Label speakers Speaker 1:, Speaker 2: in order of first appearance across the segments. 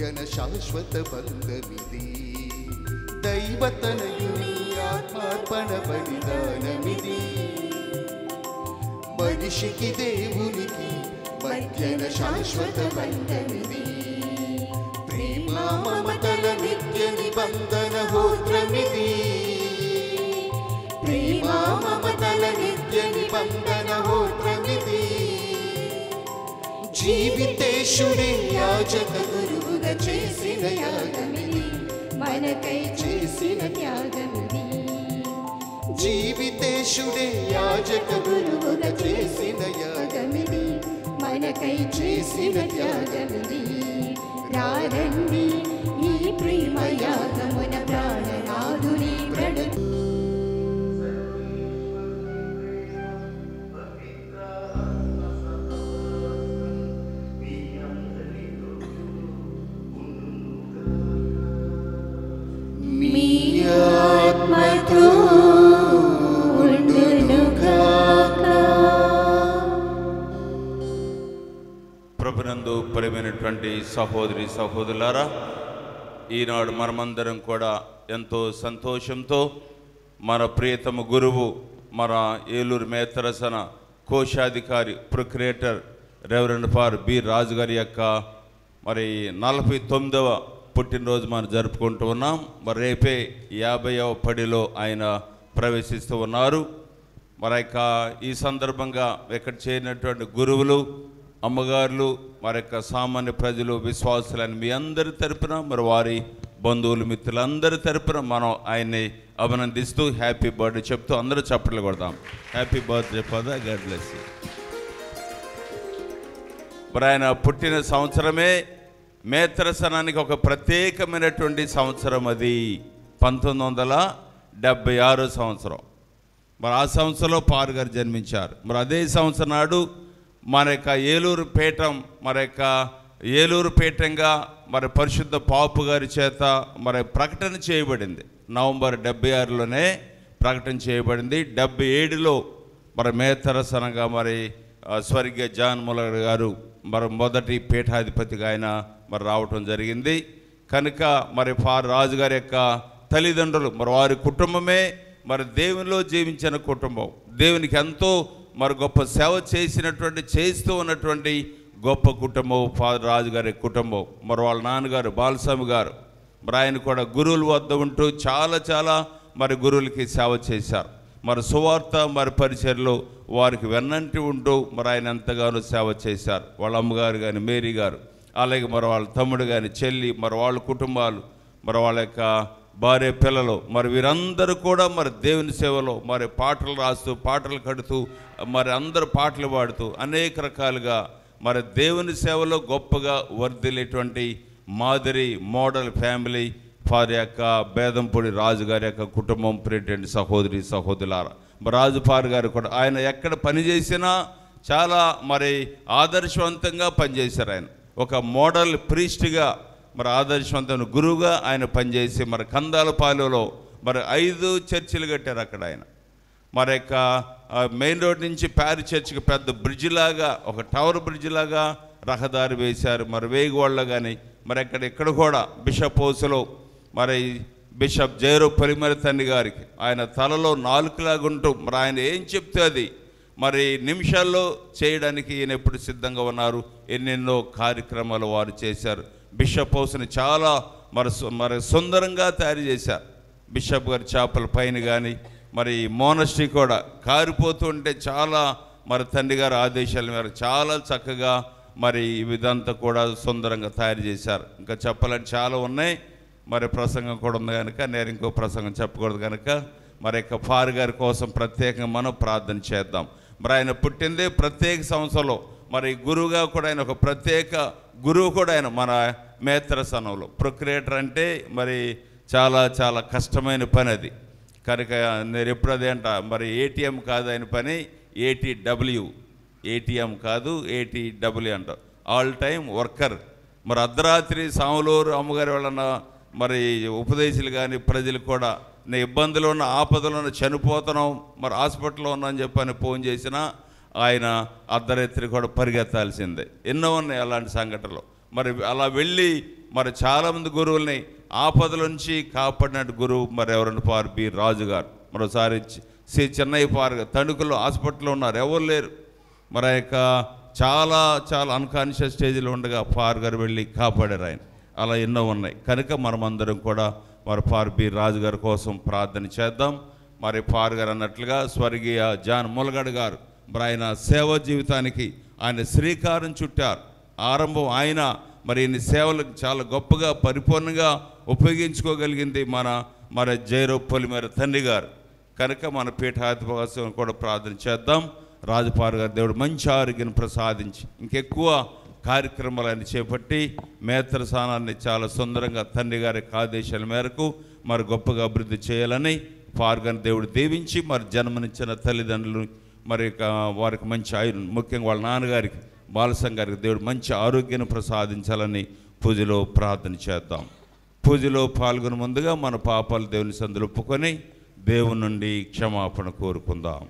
Speaker 1: మధ్యన శాశ్వత బంధమిది దైవతనయుని ఆత్మార్పణ బలిదానమిది మనిషికి దేవునికి మధ్యన శాశ్వత బంధమిది ప్రేమ మమతల నిత్య నిబంధన హోత్రమిది ప్రేమ మమతల నిత్య నిబంధన హోత్రమిది జీవితేశుడే యాజక గురువుగా చేసిన యాగమిది మనకై చేసిన త్యాగమిది జీవితేశుడే యాజక గురువుగా చేసిన యాగమిది మనకై చేసిన త్యాగమిది రారండి ఈ ప్రేమ యాగమున ప్రాణనాథుని ప్రణు
Speaker 2: ప్రభునందు ప్రియమైనటువంటి సహోదరి సహోదరులారా, ఈనాడు మనమందరం కూడా ఎంతో సంతోషంతో మన ప్రియతమ గురువు మన ఏలూరు మేత్తరసన కోశాధికారి ప్రొక్యురేటర్ రెవరెండ్ ఫాదర్ బి రాజు గారి యొక్క మరి 49వ పుట్టినరోజు మనం జరుపుకుంటూ ఉన్నాం. మరి రేపే 50వ పడిలో ఆయన ప్రవేశిస్తూ ఉన్నారు. మరి యొక్క ఈ సందర్భంగా ఇక్కడ చేరినటువంటి గురువులు, అమ్మగారులు, మరి యొక్క సామాన్య ప్రజలు, విశ్వాసులని మీ అందరి తరపున, మరి వారి బంధువులు, మిత్రులందరి తరపున మనం ఆయన్ని అభినందిస్తూ హ్యాపీ బర్త్డే చెప్తూ అందరూ చప్పట్లు కొడదాం. Happy birthday father, God bless you. మరి ఆయన పుట్టిన సంవత్సరమే మేత్తరసనానికి ఒక ప్రత్యేకమైనటువంటి సంవత్సరం. అది 1976 సంవత్సరం. మరి ఆ సంవత్సరంలో పారు గారు జన్మించారు. మరి అదే సంవత్సరం నాడు మన యొక్క ఏలూరు పీఠం, మరి యొక్క ఏలూరు పీఠంగా మరి పరిశుద్ధ పాపు గారి చేత మరి ప్రకటన చేయబడింది. నవంబర్ 76లోనే ప్రకటన చేయబడింది. 77లో మరి మేత్తరసనగా మరి స్వర్గీయ జాన్ ముల్లర్ గారు మరి మొదటి పీఠాధిపతిగా ఆయన మరి రావటం జరిగింది. కనుక మరి రాజు గారి యొక్క తల్లిదండ్రులు, మరి వారి కుటుంబమే మరి దేవునిలో జీవించిన కుటుంబం, దేవునికి ఎంతో మరి గొప్ప సేవ చేస్తూ ఉన్నటువంటి గొప్ప కుటుంబం ఫాదర్ రాజు గారి కుటుంబం. మరి వాళ్ళ నాన్నగారు బాలస్వామి గారు మరి ఆయన కూడా గురువుల వద్ద ఉంటూ చాలా మరి గురువులకి సేవ చేశారు. మరి సువార్త మరి పరిచర్లో వారికి వెన్నంటి ఉంటూ మరి ఆయన ఎంతగానో సేవ చేశారు. వాళ్ళ అమ్మగారు కానీ, మేరీ గారు, అలాగే మరి వాళ్ళ తమ్ముడు కానీ, చెల్లి, మరి వాళ్ళ కుటుంబాలు, మరి వాళ్ళ యొక్క భార్య, పిల్లలు, మరి వీరందరూ కూడా మరి దేవుని సేవలో మరి పాటలు రాస్తూ, పాటలు కడుతూ, మరి అందరూ పాటలు పాడుతూ అనేక రకాలుగా మరి దేవుని సేవలో గొప్పగా వర్ధిల్లేటువంటి మాదిరి మోడల్ ఫ్యామిలీ వారి యొక్క బేదంపూడి రాజు గారి యొక్క కుటుంబం. ప్రియటువంటి సహోదరి సహోదరులారా, మరి రాజు పారు గారు కూడా ఆయన ఎక్కడ పనిచేసినా చాలా మరి ఆదర్శవంతంగా పనిచేశారు. ఆయన ఒక మోడల్ ప్రీస్ట్గా మరి ఆదర్శవంతమైన గురువుగా ఆయన పనిచేసి మరి కందాలపాలెంలో మరి 5 చర్చిలు కట్టారు అక్కడ ఆయన. మరి యొక్క మెయిన్ రోడ్ నుంచి ప్యారి చర్చికి పెద్ద బ్రిడ్జ్ లాగా, ఒక టవర్ బ్రిడ్జ్ లాగా రహదారి వేశారు. మరి వేగువాళ్ళలో కానీ మరి ఇక్కడ కూడా బిషప్ హౌస్లో మరి బిషప్ జైరో పరిమళ తండ్రి గారికి ఆయన తలలో నాలుకలాగుంటూ మరి ఆయన ఏం చెప్తే అది మరి నిమిషాల్లో చేయడానికి ఈయన ఎప్పుడు సిద్ధంగా ఉన్నారు. ఎన్నెన్నో కార్యక్రమాలు వారు చేశారు. బిషప్ హౌస్ని చాలా మరి సుందరంగా తయారు చేశారు. బిషప్ గారి చేపల పైన కానీ మరి మోనస్ట్రీ కూడా కారిపోతూ ఉంటే చాలా మరి తండ్రి గారి ఆదేశాల మేరకు చాలా చక్కగా మరి ఇదంతా కూడా సుందరంగా తయారు చేశారు. ఇంకా చెప్పాలని చాలా ఉన్నాయి. మరి ప్రసంగం కూడా ఉంది కనుక నేను ఇంకో ప్రసంగం చెప్పకూడదు కనుక మరి యొక్క ఫారు గారి కోసం ప్రత్యేకంగా మనం ప్రార్థన చేద్దాం. మరి ఆయన పుట్టిందే ప్రత్యేక సంవత్సరంలో. మరి గురువుగా కూడా ఆయన ఒక ప్రత్యేక గురువు కూడా ఆయన మన మేత్తరసనంలో. ప్రొక్యురేటర్ అంటే మరి చాలా కష్టమైన పని అది. కనుక నేను ఎప్పుడు అదే అంట, మరి ఏటీఎం కాదు ఆయన పని, ఏటీఎం కాదు, ఏటీడబ్ల్యూ అంట, ఆల్ టైమ్ వర్కర్. మరి అర్ధరాత్రి సాములూరు అమ్మగారి వాళ్ళన్న మరి ఉపదేశాలు కానీ ప్రజలు కూడా నేను ఇబ్బందులు ఉన్న, ఆపదలు ఉన్న, చనిపోతున్నాం, మరి హాస్పిటల్లో ఉన్నా అని చెప్పని ఫోన్ చేసినా ఆయన అర్ధరాత్రి కూడా పరిగెత్తాల్సిందే. ఎన్నో ఉన్నాయి అలాంటి సంఘటనలు. మరి అలా వెళ్ళి మరి చాలామంది గురువుల్ని ఆపదల నుంచి కాపాడినట్టు గురువు మరి ఎవరంటే పార్ బి రాజు గారు. మరోసారి శ్రీ చెన్నై పార్ తణుకులో హాస్పిటల్లో ఉన్నారు, ఎవరు లేరు. మరి ఆ యొక్క చాలా అన్కాన్షియస్ స్టేజ్లో ఉండగా పార్ గారు వెళ్ళి కాపాడారు ఆయన. అలా ఎన్నో ఉన్నాయి. కనుక మనమందరం కూడా మరి పార్ బి రాజు గారి కోసం ప్రార్థన చేద్దాం. మరి పార్ గారు అన్నట్లుగా స్వర్గీయ జాన్ ములగడ్ గారు మరి ఆయన సేవా జీవితానికి ఆయన శ్రీకారం చుట్టారు. ఆరంభం ఆయన మరి ఇన్ని సేవలకు చాలా గొప్పగా పరిపూర్ణంగా ఉపయోగించుకోగలిగింది మరి జైరవ్ పొలిమేర తండ్రి గారు. కనుక మన పీఠాధిపత్యం కూడా ప్రార్థన చేద్దాం. రాజపార్ గారు దేవుడు మంచి ఆరోగ్యం ప్రసాదించి ఇంకెక్కువ కార్యక్రమాలను చేపట్టి మేత్రస్థానాన్ని చాలా సుందరంగా తండ్రి గారి ఆదేశాల మేరకు మరి గొప్పగా అభివృద్ధి చేయాలని పార్గాని దేవుడు దీవించి మరి జన్మనిచ్చిన తల్లిదండ్రులు మరి వారికి మంచి ముఖ్యంగా వాళ్ళ నాన్నగారికి బాలసం గారికి దేవుడు మంచి ఆరోగ్యాన్ని ప్రసాదించాలని పూజలో ప్రార్థన చేద్దాం. పూజలో పాల్గొని ముందుగా మన పాపాలు దేవుని సందులో ఒప్పుకొని దేవుని నుండి క్షమాపణ కోరుకుందాం.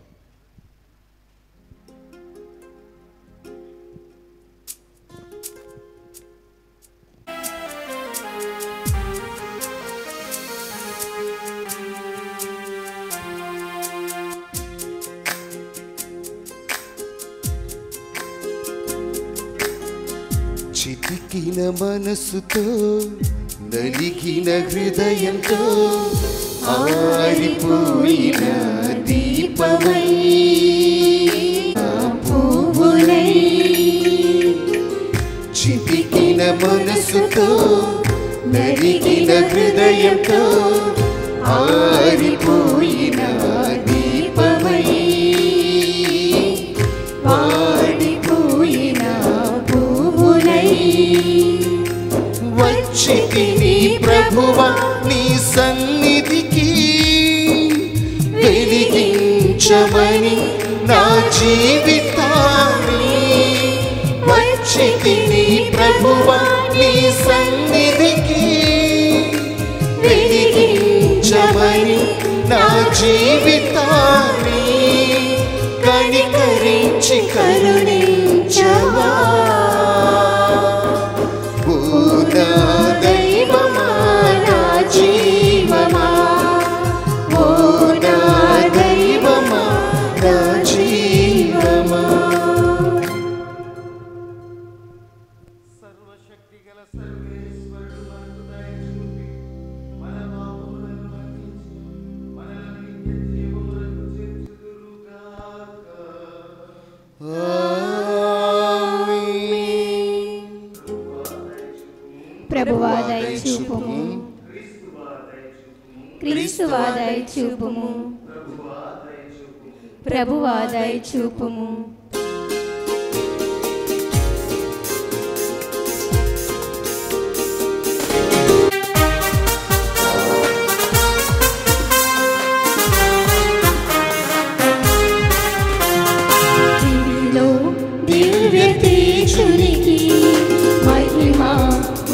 Speaker 3: చితికిన మనసుతో నలిగిన హృదయంతో ఆరిపోయిన దీపమై పువ్వునై చితికిన మనసుతో నలిగిన హృదయంతో ఆరిపోయిన దీపమై వచ్చితిని ప్రభువా నీ సన్నిధికి వెలిగించమని నా జీవితాన్ని. వచ్చితిని ప్రభువా నీ సన్నిధికి వెలిగించమని నా జీవితాన్ని. కనికరించి కరుణించవా నా దైవమా నా జీవమా, ఓ నా దైవమా నా జీవమా. సర్వశక్తి గల సర్వేశ్వరుడు మనకు దయచూపి మన పాపములను మన్నించి మనల్ని నిత్య జీవములకు చేర్చుదురుగాక.
Speaker 1: ప్రభువా దయచూపుము, క్రీస్తువా దయచూపుము, ప్రభువా దయచూపుము. దివ్య తేజునికి మహిమ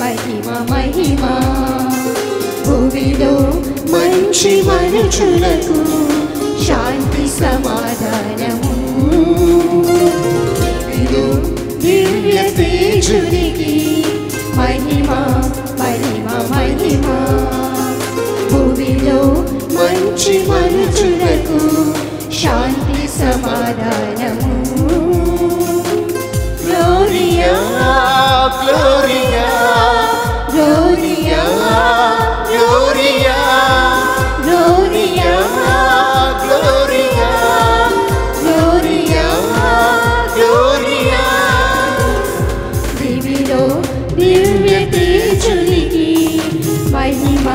Speaker 1: మహిమ మహిమ, భూమిలో మంచి మనుషులకు శాంతి సమాధానము. దివ్య తేజునికి మహిమ మహిమ మహిమ, భూమిలో మంచి మనుషులకు శాంతి సమాధానము. Gloria, Gloria, Gloria, Gloria, Gloria, Gloria, Gloria, Gloria. దివిలో దివ్య తేజునికి మహిమ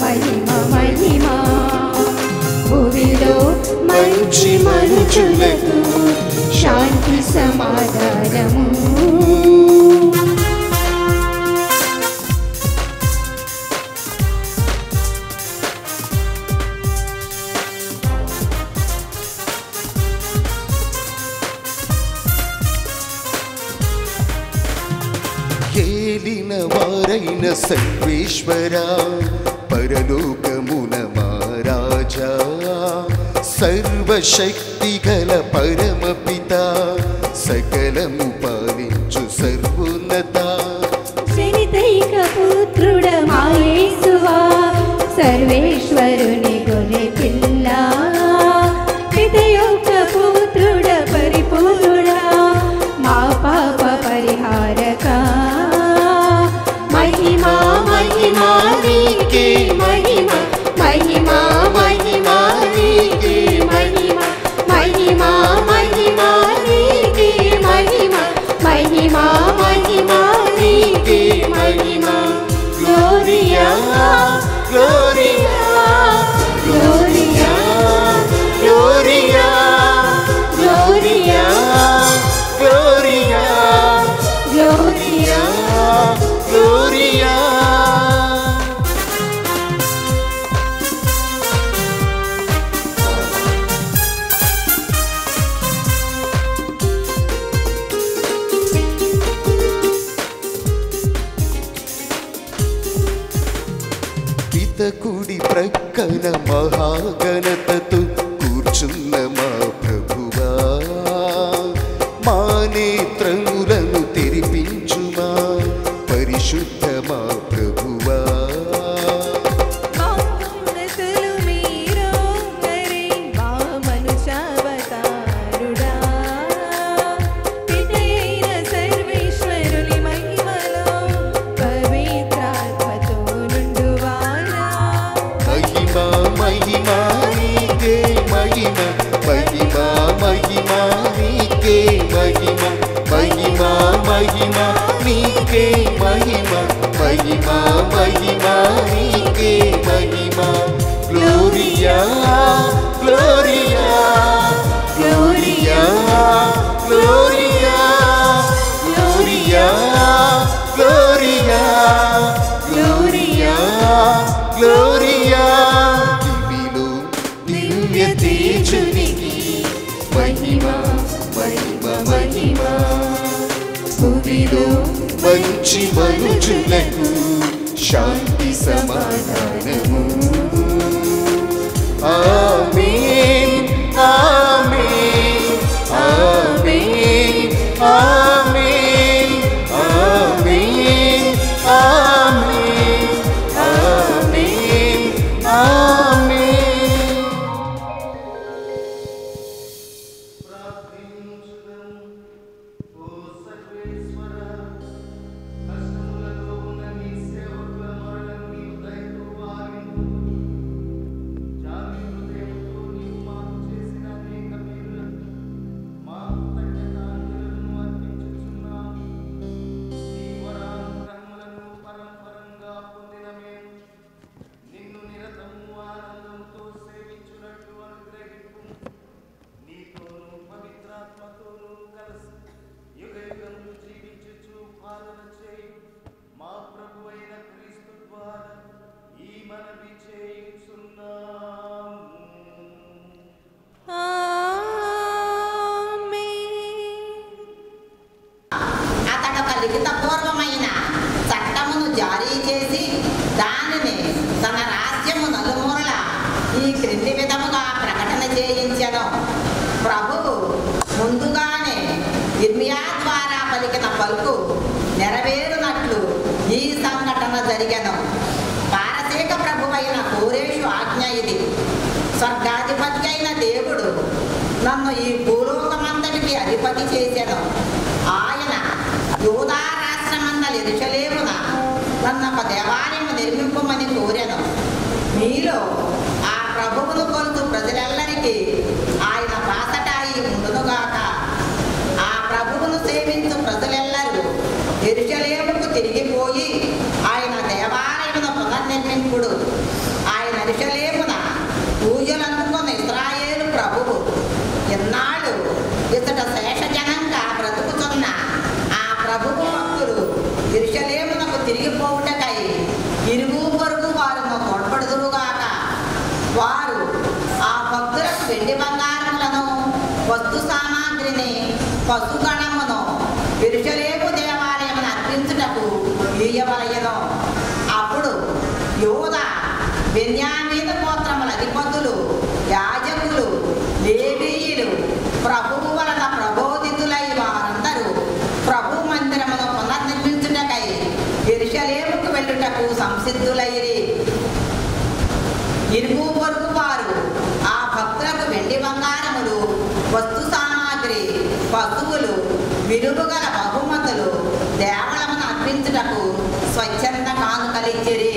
Speaker 1: మహిమ మహిమ, భూమిలో మంచి మనుషులకు శాంతి సమాధానము.
Speaker 3: ఏలిన వారైన సర్వేశ్వరా, పరలోకమున మహారాజా, సర్వశక్తి గల పరమపిత, సకలము పాలించు సర్వోన్నత,
Speaker 1: శనిదైకపు మహిమా నీకే మహిమా మహిమా మహిమా నీకే మహిమా మహిమా మహిమా నీకే మహిమా మహిమా మహిమా నీకే మహిమా gloria gloria gloria gloria gloria
Speaker 3: gloria
Speaker 1: gloria
Speaker 3: gloria పితకుడి ప్రక్కన మహాగణతతో కూర్చున్న మా ప్రభువా మా నేత్రములను తెరిపించుమా పరిశుద్ధ మా ప్రభువా మహిమా నీకే మహిమా మహిమా మహిమా నీకే మహిమా మహిమా మహిమా నీకే మహిమా మహిమా మహిమా నీకే మహిమా gloria gloria gloria gloria gloria gloria gloria gloria తేజునికి మహిమా మహిమా మహిమా భూమిలో మంచి మనుజులకు శాంతి సమాధానము ఆమేన్ ఆమేన్ ఆమేన్ ఆమేన్ ఆమేన్ ఆమేన్ ఆమేన్ ఆమేన్.
Speaker 4: లిఖితపూర్వమైన చట్టమును జారీ చేసి దానిని తన రాజ్యము నలుమూలల ఈ క్రింది విధముగా ప్రకటన చేయించెను. ప్రభువు ముందుగానే ఇర్మియా ద్వారా పలికిన పలుకు నెరవేరునట్లు ఈ సంఘటన జరిగెను. పారసీక ప్రభువైన కోరేషు ఆజ్ఞ ఇది. స్వర్గాధిపతి అయిన దేవుడు నన్ను ఈ భూలోకమంతటికి అధిపతి చేసెను. ఆయన యూదా రాష్ట్రమందలి యెరూషలేమున నన్ను ఒక దేవాలయం నిర్మింపమని కోరెను. మీలో ఆ ప్రభువును కొలుతు ప్రజలెల్లరికీ ఆయన బాసటాయి ఉండునుగాక. ఆ ప్రభువును సేవించు ప్రజలెల్లరూ యెరూషలేముకు తిరిగిపోయి ఆయన దేవాలయమును పునర్నిర్మింపుడు. ఆయన యెరూషలేమున పూజలందుకున్న ఇశ్రాయేలు ప్రభువు ఎన్నాళ్ళు ఇతడ శేషజనంగా బ్రతుకుతున్న ఆ ప్రభువు భక్తులు యెరూషలేమునకు తిరిగిపోవుటకై ఇరుగు పొరుగు వారును తోడ్పడుదురుగాక. వారు ఆ భక్తులకు వెండి బంగారములను వస్తు సామాగ్రిని పశుగణమును యెరూషలేము దేవాలయమును అర్పించుటకు ఇయ్యవలెను. అప్పుడు యూదా బెన్యామీను గోత్రముల అధిపతులు యాజకులు లేవీయులు ప్రభువు వలన ప్రబోధితులై వారందరూ ప్రభు మందిరమును పునర్నిర్మించుటకై యెరూషలేముకు వెళ్ళుటకు సంసిద్ధులైరి. ఇరుగు పొరుగు వారు ఆ భక్తులకు వెండి బంగారములు వస్తు సామాగ్రి పశువులు విలువగల బహుమతులు దేవళమును అర్పించుటకు స్వచ్ఛంద కానుకలిచ్చిరి.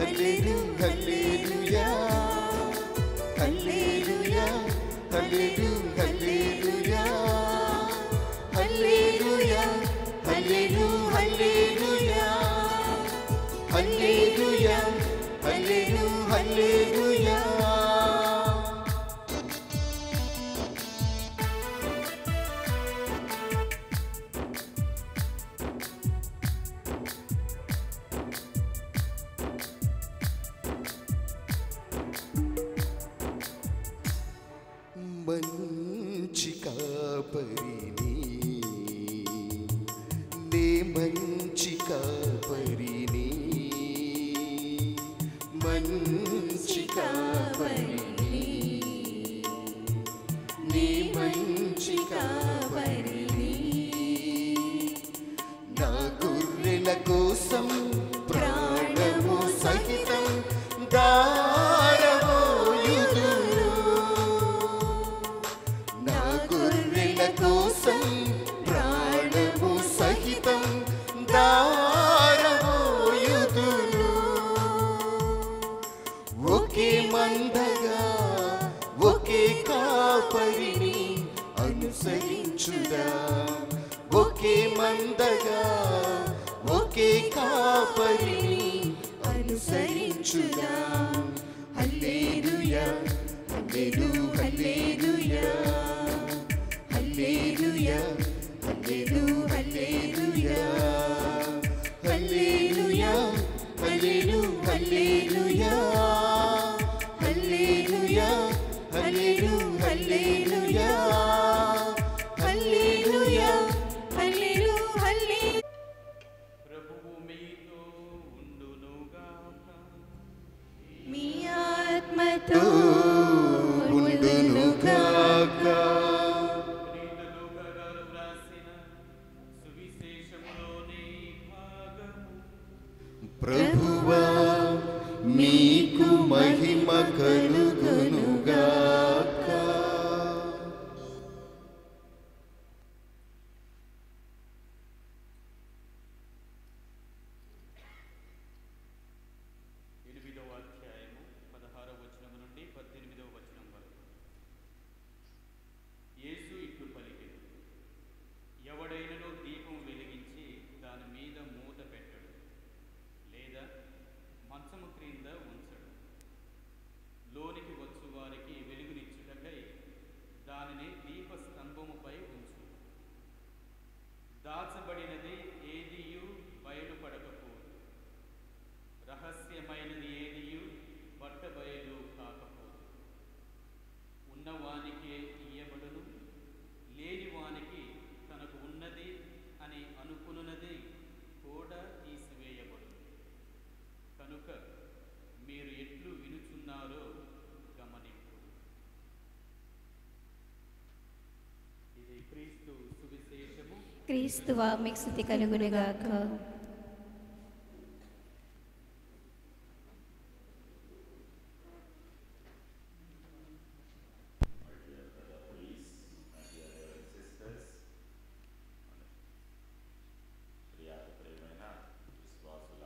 Speaker 3: హల్లెలూయా హల్లెలూయా హల్లెలూయా హల్లెలూయా హల్లెలూయా హల్లెలూయా హల్లెలూయా మంచి కాపరిని నే మంచి కాపరిని మంచి కాపరిని నీ మంచి కాపరిని నా గొర్రెల కోసం ప్రాణము సహితం దారవోయుదును నా గొర్రెల కోసం ప్రాణము సహితం దారవోయుదును ఒకే మందగా ఒకే కాపరిని అనుసరించుదా ఒకే మందగా ఒకే కాపరిని అనుసరించుదా హల్లెలూయా హల్లెలూయా హల్లెలూయా హల్లెలూయా హల్లెలూయా హల్లెలూయా హల్లెలూయా హల్లెలూయా హల్లెలూయా
Speaker 5: ప్రభువు మీతో ఉండునుగాక.
Speaker 1: మీ ఆత్మతో
Speaker 3: ఉండునుగాక
Speaker 5: పునీత లూకా గారు వ్రాసిన సువిశేషములోని భాగము.
Speaker 3: ప్రభువా మీకు మహిమ కలుగునుగాక.
Speaker 5: ఎనిమిదవ అధ్యాయము 16వ వచనము నుండి 18వ వచనం వరకు. యేసు ఇట్లు పలికెను, ఎవడైనను దీపం వెలిగించి దాని మీద మూత పెట్టడు, లేదా మంచము క్రింద ఉంచడు. లోనికి వచ్చు వారికి వెలుగునిచ్చుటకై దానిని దీపస్తంభముపై ఉంచు. దాచబడినది ఏదియు బయలుపడకపోదు, రహస్యమైనది ఏదియు బట్టబయలు కాకపోదు. ఉన్నవానికే ఇయ్యబడును, లేనివానికి తనకు ఉన్నది అని అనుకున్నది కూడా తీసివేయబడును. కనుక మీరు ఎట్లు వినుచున్నారో గమనింపు. ఇది క్రీస్తు సువిశేషము.
Speaker 1: క్రీస్తువా మీకు స్తుతి కలుగునుగాక.
Speaker 2: ప్రియమైన విశ్వాసుల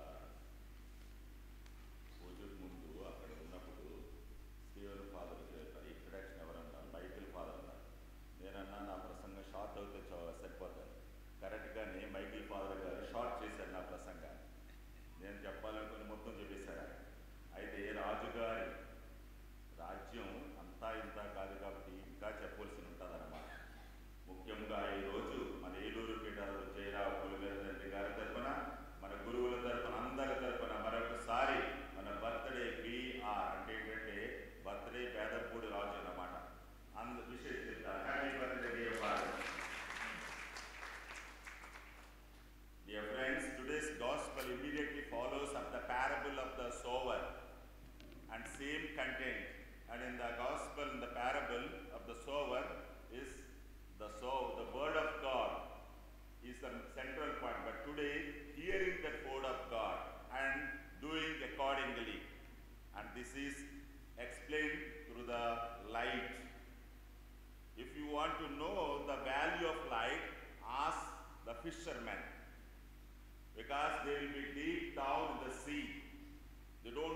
Speaker 2: పూజకు ముందు అక్కడ ఉన్నప్పుడు స్టీవెన్ ఫాదర్ ఇంట్రడక్షన్ ఎవరన్నా మైకిల్ ఫాదర్ అన్నారు. నేనన్నా నా ప్రసంగం షార్ట్ అవుతే సరిపోతాను. కరెక్ట్గానే మైకిల్ ఫాదర్ గారు షార్ట్ చేశారు నా ప్రసంగాన్ని. నేను చెప్పాలనుకుని మొత్తం చెప్పేశారు. అయితే రాజుగారి రాజ్యం అంతా ఇంత కాదు కాబట్టి ఇంకా చెప్పవలసి ఉంటుందన్నమాట. ముఖ్యంగా ఈరోజు మన ఏలూరు పీఠాలు జయరావు పులివెందుల గారి తరఫున, మన గురువుల తరఫున, అందరి తరఫున మరొకసారి మన బర్త్డే బిఆర్ అంటే ఏంటంటే బర్త్డే పేదపూడి రాజు అన్నమాట. విషయం చెప్తాను. Happy birthday dear father. Dear friends, today's gospel immediately follows up the parable of the sower and same content. And in the gospel, in the parable of the sower is the word of God is the central point. But today, hearing that word of God and doing accordingly. And this is explained through the light. If you want to know the value of light, ask the fishermen. Because they will be deep down in the sea. They don't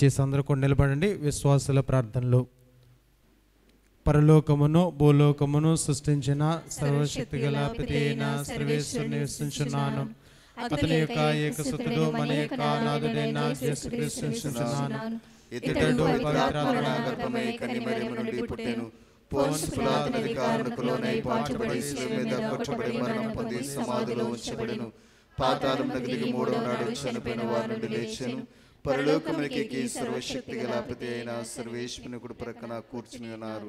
Speaker 6: చేసి అందరూ కూడా నిలబడండి. విశ్వాసుల ప్రార్థనలు. పరలోకమును భూలోకమును సృష్టించిన సర్వశక్తి గల పిత అయిన సర్వేశ్వరుని విశ్వసించున్నాను. అతని యొక్క ఏకసుతుడు మన యొక్క నాథుడైన యేసుక్రీస్తుని విశ్వసించున్నాను.
Speaker 3: ఇతడు పవిత్రాత్మ గర్భమై కన్య మరియమ్మ నుండి పుట్టెను. పోన్సు పిలాతు అధికారమునకు లోనై పాటుపడి శిలువ మీద కొట్టబడి మరణం పొంది సమాధిలో ఉంచబడెను. పాతాళమునకు దిగి మూడవ నాడు చనిపోయిన వారి నుండి లేచెను. పరలోకమునకి ఎక్కి సర్వశక్తి గల పిత అయిన సర్వేశ్వరుని కుడి ప్రక్కన కూర్చుని ఉన్నారు.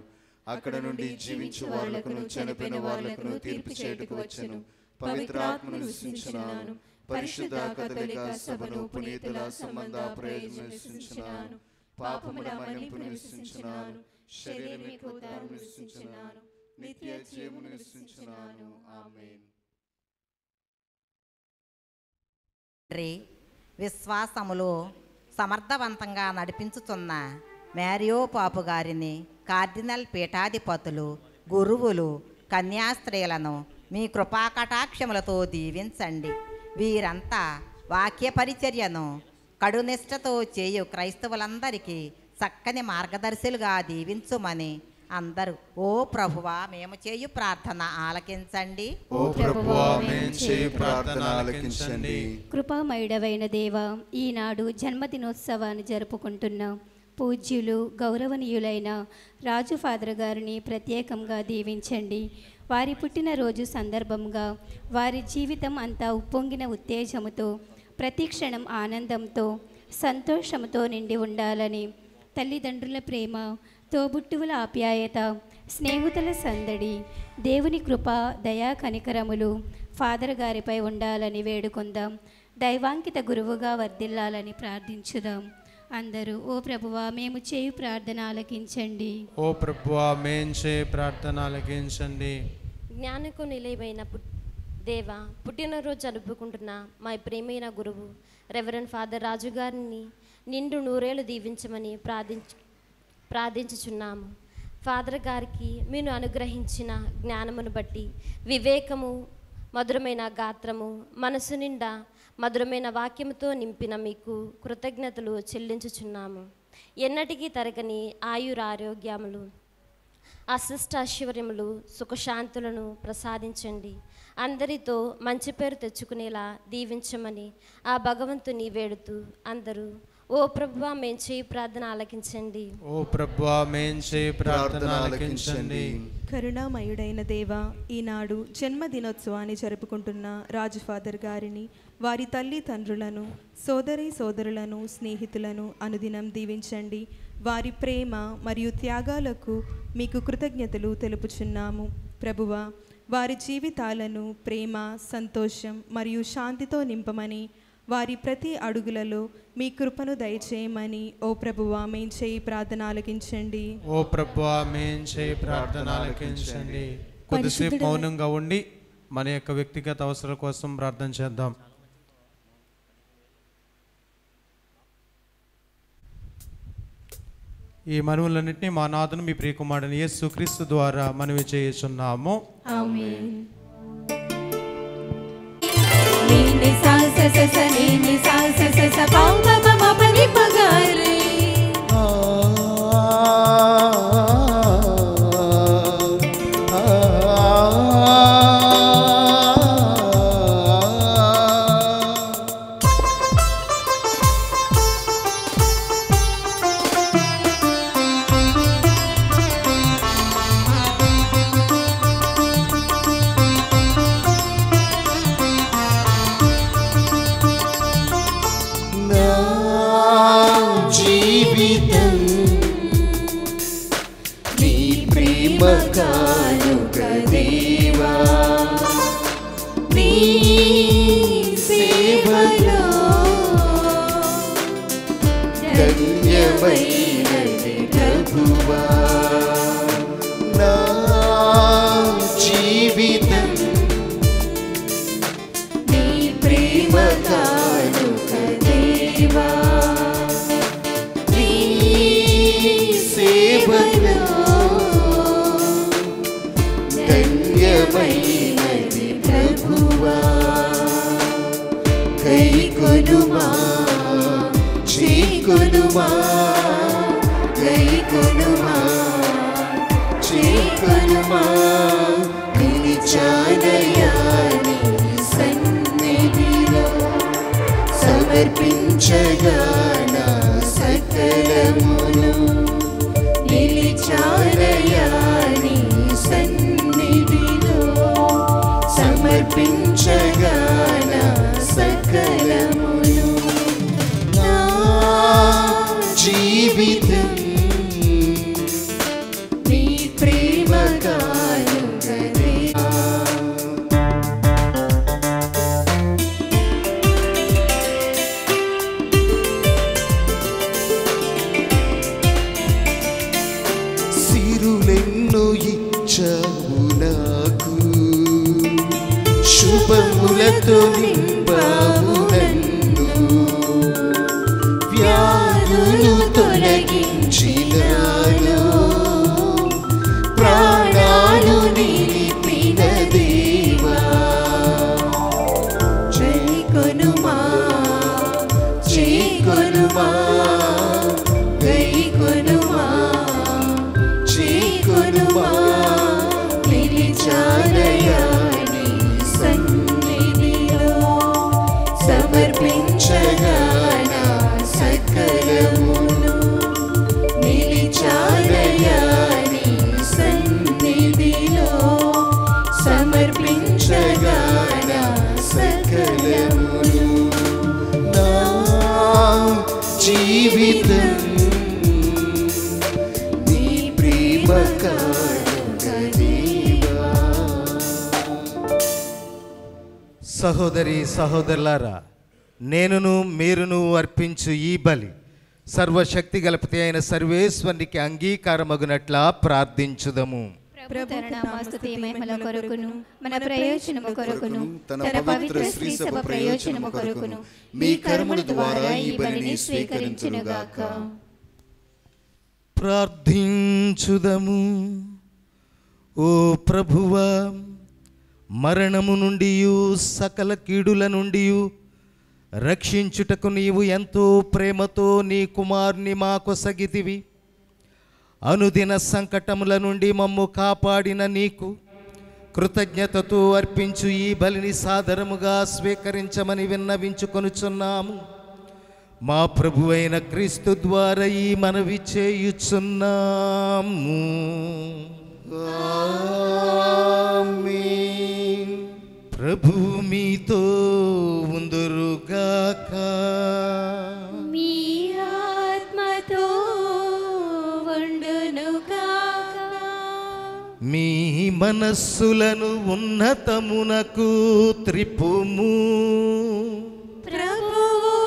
Speaker 3: అక్కడ నుండి జీవించు వారులకును చనిపోయిన వారులకును తీర్పు చేయుటకు వచ్చెను. పవిత్రాత్మను విశ్వసించున్నాను. పరిశుద్ధ కథలిక సభను పునీతుల సంబంధ ప్రయోజనం విశ్వసించున్నాను. పాపముల మన్నింపును విశ్వసించున్నాను. శరీరముకు ఉద్ధారమును విశ్వసించున్నాను. నిత్య జీవమును విశ్వసించున్నాను. ఆమేన్.
Speaker 4: విశ్వాసములో సమర్థవంతంగా నడిపించుతున్న మ్యారియో పాపు గారిని, కార్డినల్ పీఠాధిపతులు, గురువులు, కన్యాస్త్రీలను మీ కృపాకటాక్షములతో దీవించండి. వీరంతా వాక్య పరిచర్యను కడునిష్టతో చేయు క్రైస్తవులందరికీ చక్కని మార్గదర్శులుగా దీవించుమని అందరూ ఓ ప్రభువా మేము చేయు ప్రార్థన ఆలకించండి.
Speaker 3: ఓ ప్రభువా మేము చేయు ప్రార్థన ఆలకించండి.
Speaker 1: కృపామయుడవైన దేవ, ఈనాడు జన్మదినోత్సవాన్ని జరుపుకుంటున్నాం. పూజ్యులు గౌరవనీయులైన రాజు ఫాదర్ గారిని ప్రత్యేకంగా దీవించండి. వారి పుట్టినరోజు సందర్భంగా వారి జీవితం అంతా ఉప్పొంగిన ఉత్తేజముతో, ప్రతి క్షణం ఆనందంతో, సంతోషంతో నిండి ఉండాలని, తల్లిదండ్రుల ప్రేమ, తోబుట్టువుల ఆప్యాయత, స్నేహితుల సందడి, దేవుని కృప, దయా కనికరములు ఫాదర్ గారిపై ఉండాలని వేడుకుందాం. దైవాంకిత గురువుగా వర్ధిల్లాలని ప్రార్థించుదాం. అందరూ ఓ ప్రభువా మేము చేయు ప్రార్థన ఆలకించండి.
Speaker 6: ఓ ప్రభువా మేము చేయు ప్రార్థన ఆలకించండి.
Speaker 7: జ్ఞానకు నిలయమైన దేవ, పుట్టినరోజు జరుపుకుంటున్న మా ప్రియమైన గురువు రెవరెండ్ ఫాదర్ రాజు గారిని నిండు నూరేళ్లు దీవించమని ప్రార్థించుచున్నాము. ఫాదర్ గారికి మీరు అనుగ్రహించిన జ్ఞానమును బట్టి, వివేకము, మధురమైన గాత్రము, మనసు నిండా మధురమైన వాక్యముతో నింపిన మీకు కృతజ్ఞతలు చెల్లించుచున్నాము. ఎన్నటికీ తరగని ఆయురారోగ్యములు, అశిష్టాశ్వర్యములు, సుఖశాంతులను ప్రసాదించండి. అందరితో మంచి పేరు తెచ్చుకునేలా దీవించమని ఆ భగవంతుని వేడుతూ అందరూ ఓ ప్రభువా మేము చేయి ప్రార్థన ఆలకించండి.
Speaker 6: ఓ ప్రభువా మేము చేయి ప్రార్థన ఆలకించండి.
Speaker 8: కరుణామయుడైన దేవ, ఈనాడు జన్మదినోత్సవాన్ని జరుపుకుంటున్న రాజు ఫాదర్ గారిని, వారి తల్లి తండ్రులను, సోదరి సోదరులను, స్నేహితులను అనుదినం దీవించండి. వారి ప్రేమ మరియు త్యాగాలకు మీకు కృతజ్ఞతలు తెలుపుచున్నాము. ప్రభువా, వారి జీవితాలను ప్రేమ, సంతోషం మరియు శాంతితో నింపమని, వారి ప్రతి అడుగులలో మీ కృపను దయచేయమని ఓ ప్రభువా మేము చేయి ప్రార్థన ఆలకించండి.
Speaker 6: ఓ ప్రభువా మేము చేయి ప్రార్థన ఆలకించండి. కొద్దిసేపు మౌనంగా ఉండి మన యొక్క వ్యక్తిగత అవసరాల కోసం ప్రార్థన చేద్దాం. ఈ మనవులన్నింటినీ మా నాథును మీ ప్రియకుమారుని యేసుక్రీస్తు ద్వారా మనవి చేయుచున్నాము.
Speaker 1: ఆమేన్.
Speaker 3: చేకొనుమా గైకొనుమా చేకొనుమా నిలిచానయ్యా నీ సన్నిధిలో సమర్పించగా నా సకలమును నిలిచానయ్యా నీ సన్నిధిలో సమర్పించగా నా సకలమును నా జీవితం నీ ప్రేమ కానుకనే సిరులెన్నో ఇచ్చావు నాకు శుభములతో నింపావు నన్ను వ్యాధులు తొలగించినాను ప్రాణాలు నిలిపిన దేవా చేకొనుమా చేకొనుమా గైకొనుమా చేకొనుమా నిలిచానయ్యా నీ సన్నిధిలో సమర్పించగా నా సకలమును నిలిచానయ్యా నీ సన్నిధిలో సమర్పించగా నా సకలమును నా జీవితం నీ ప్రేమ కానుక దేవా.
Speaker 9: సహోదరి సహోదరులారా, నేనును మీరును అర్పించు ఈ బలి సర్వశక్తి గలపతి అయిన సర్వేశ్వరునికి అంగీకారమగునట్లా ప్రార్థించుదము.
Speaker 1: ప్రభుతరణామస్తుతి మహిమల కొరకును మన ప్రయోజనము కొరకును
Speaker 3: తన పవిత్ర శ్రీ సభ ప్రయోజనము కొరకును మీ కర్మల ద్వారా ఈ బలిని స్వీకరించునుగాక.
Speaker 9: ప్రార్థించుదము. ఓ ప్రభువా, మరణము నుండి సకల కీడుల నుండి రక్షించుటకు నీవు ఎంతో ప్రేమతో నీ కుమారుని మాకొసగితివి. అనుదిన సంకటముల నుండి మమ్ము కాపాడిన నీకు కృతజ్ఞతతో అర్పించు ఈ బలిని సాదరముగా స్వీకరించమని విన్నవించుకొనుచున్నాము. మా ప్రభువైన క్రీస్తు ద్వారా ఈ మనవి చేయుచున్నాము.
Speaker 3: ఆమేన్.
Speaker 9: ప్రభు మీతో ఉందురుగాక.
Speaker 1: మీ ఆత్మతో ఉండునుగాక.
Speaker 9: మీ మనస్సులను ఉన్నతమునకు త్రిప్పుము.
Speaker 1: ప్రభువు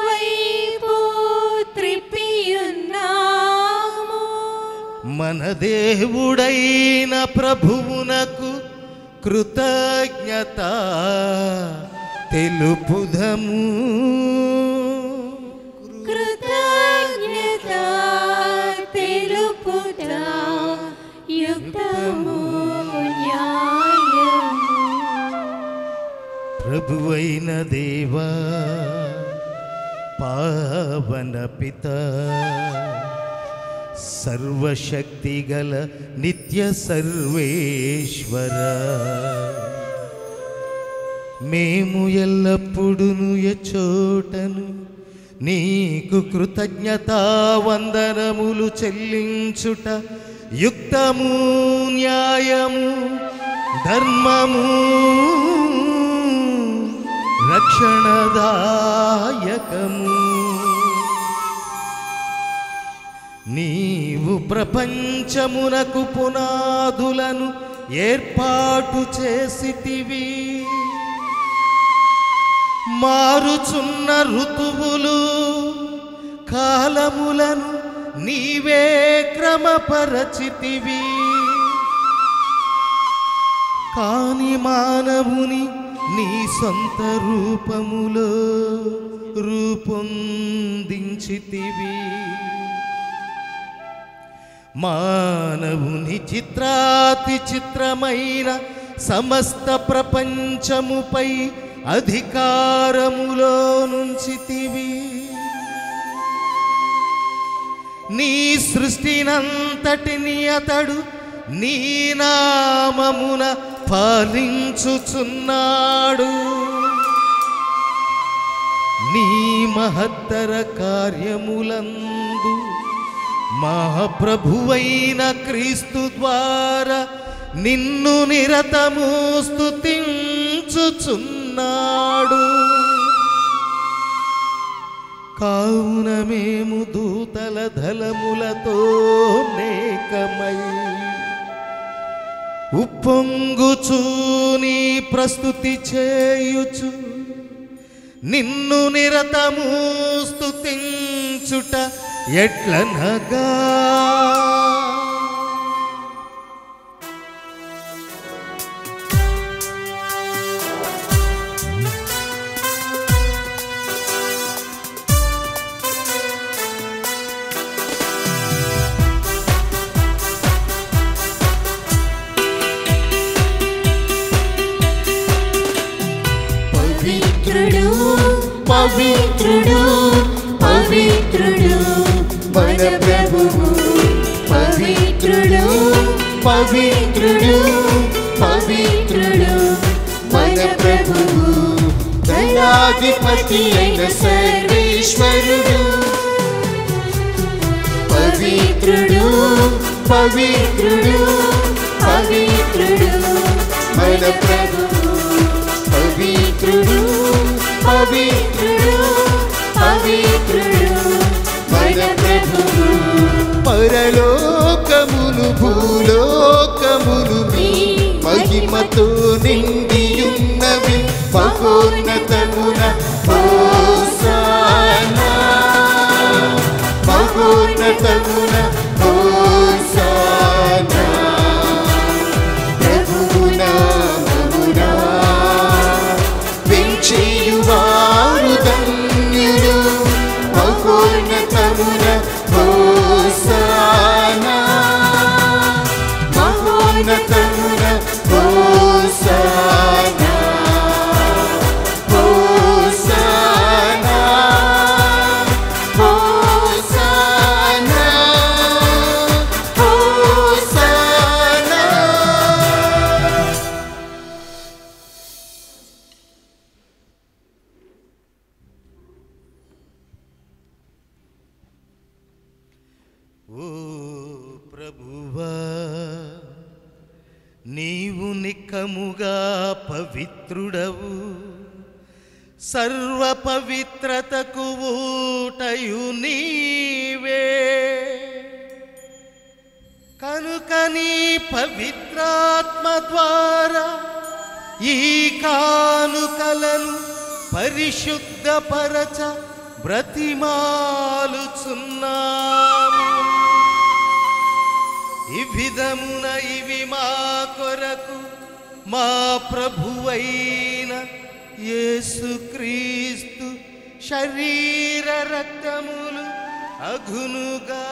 Speaker 1: వైపు త్రిప్పియున్నాము.
Speaker 9: మన దేవుడైన ప్రభువునకు కృతజ్ఞత తెలుపుదము.
Speaker 1: కృతజ్ఞత తెలుపుట యుక్తము న్యాయము.
Speaker 9: ప్రభువైన దేవా, పావన పిత, సర్వశక్తి గల నిత్య సర్వేశ్వర, మేము ఎల్లప్పుడూ ఎచోటను నీకు కృతజ్ఞతా వందనములు చెల్లించుట యుక్తము న్యాయము ధర్మము రక్షణదాయకము. నీవు ప్రపంచమునకు పునాదులను ఏర్పాటు చేసితివి. మారుచున్న ఋతువులు కాలములను నీవే క్రమపరచితివి. కాని మానవుని నీ సొంత రూపములో రూపొందించితివి. మానవుని చిత్రాతి చిత్రమైన సమస్త ప్రపంచముపై అధికారములో నుంచితివి. నీ సృష్టినంతటిని అతడు నీ నామమున పాలించుచున్నాడు. నీ మహత్తర కార్యములందు మహాప్రభువైన క్రీస్తు ద్వారా నిన్ను నిరతము స్తుతించుచున్నాడు. కావున మేము దూతల దళములతో నేకమై ఉప్పొంగుచూ నీ ప్రస్తుతి చేయుచు నిన్ను నిరతము స్తుతించుట ఎట్లనగా
Speaker 1: పవిత్రుడు పవిత్రుడు మన ప్రభువు, పవిత్రుడు పవిత్రుడు పవిత్రుడు మన ప్రభువు, దయాధిపతి అయిన సర్వేశ్వరుడు. పవిత్రుడు పవిత్రుడు పవిత్రుడు మన ప్రభువు, పవిత్రుడు పవిత్రుడు పవిత్రుడు మన ప్రభువు.
Speaker 3: పరలోకములు భూలోకములు మీ మహిమతో నిండియున్నవి. మహోన్నతమున హోసానా, మహోన్నతమున హోసానా. ప్రభువు నామమునా వెంచేయువారు ధన్యులు. మహోన్నతమున హోసానా, మహోన్నతమున హోసానా, హోసానా, హోసానా, హోసానా.
Speaker 9: ఓ ప్రభువా, నీవు నిక్కముగా పవిత్రుడవు, సర్వ పవిత్రతకు ఊటయు నీవే. కనుక నీ పవిత్రాత్మ ద్వారా ఈ కానుకలను పరిశుద్ధపరచ బ్రతిమాలుచున్నాము. ఈ విధమున ఇవి మా కొరకు మా ప్రభువైన యేసుక్రీస్తు శరీర రక్తములు అగునుగా.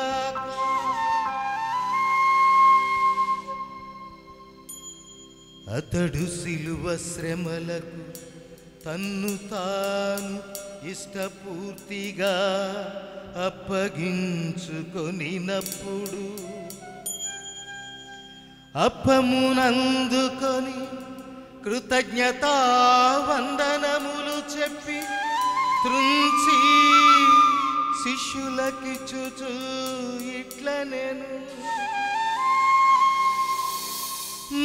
Speaker 9: అతడు సిలువ శ్రమలకు తన్ను తాను ఇష్టపూర్తిగా అప్పగించుకొనినప్పుడు అప్పమునందుకొని కృతజ్ఞతా వందనములు చెప్పి త్రుంచి శిష్యులకిచ్చుచు ఇట్లనెను.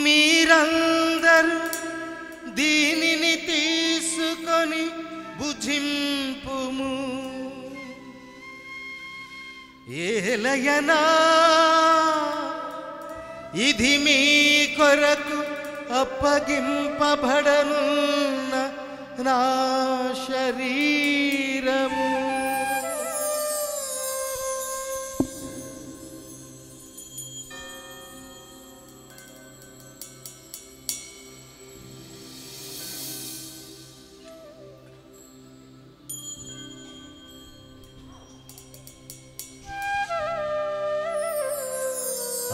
Speaker 9: మీరందరూ దీనిని తీసుకొని భుజింపుము. ఏలయనా ఇది మీ కొరకు అప్పగింపబడనున్న నా శరీరము.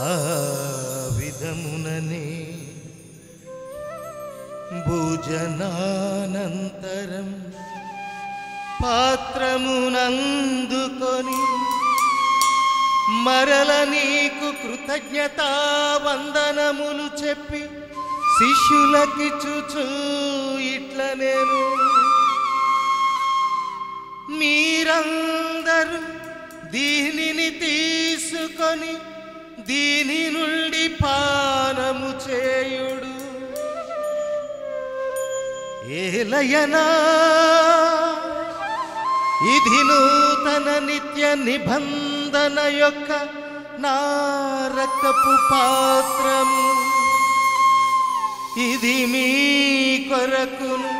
Speaker 9: ఆ విధముననే భోజనానంతరం పాత్రమునందుకొని మరల నీకు కృతజ్ఞతా వందనములు చెప్పి శిష్యులకిచ్చుచు ఇట్ల నేను మీరందరూ దీనిని తీసుకొని దీని నుండి పానము చేయుడు. ఏలయనా ఇది నూతన నిత్య నిబంధన యొక్క నా రక్తపు పాత్రము. ఇది మీ కొరకును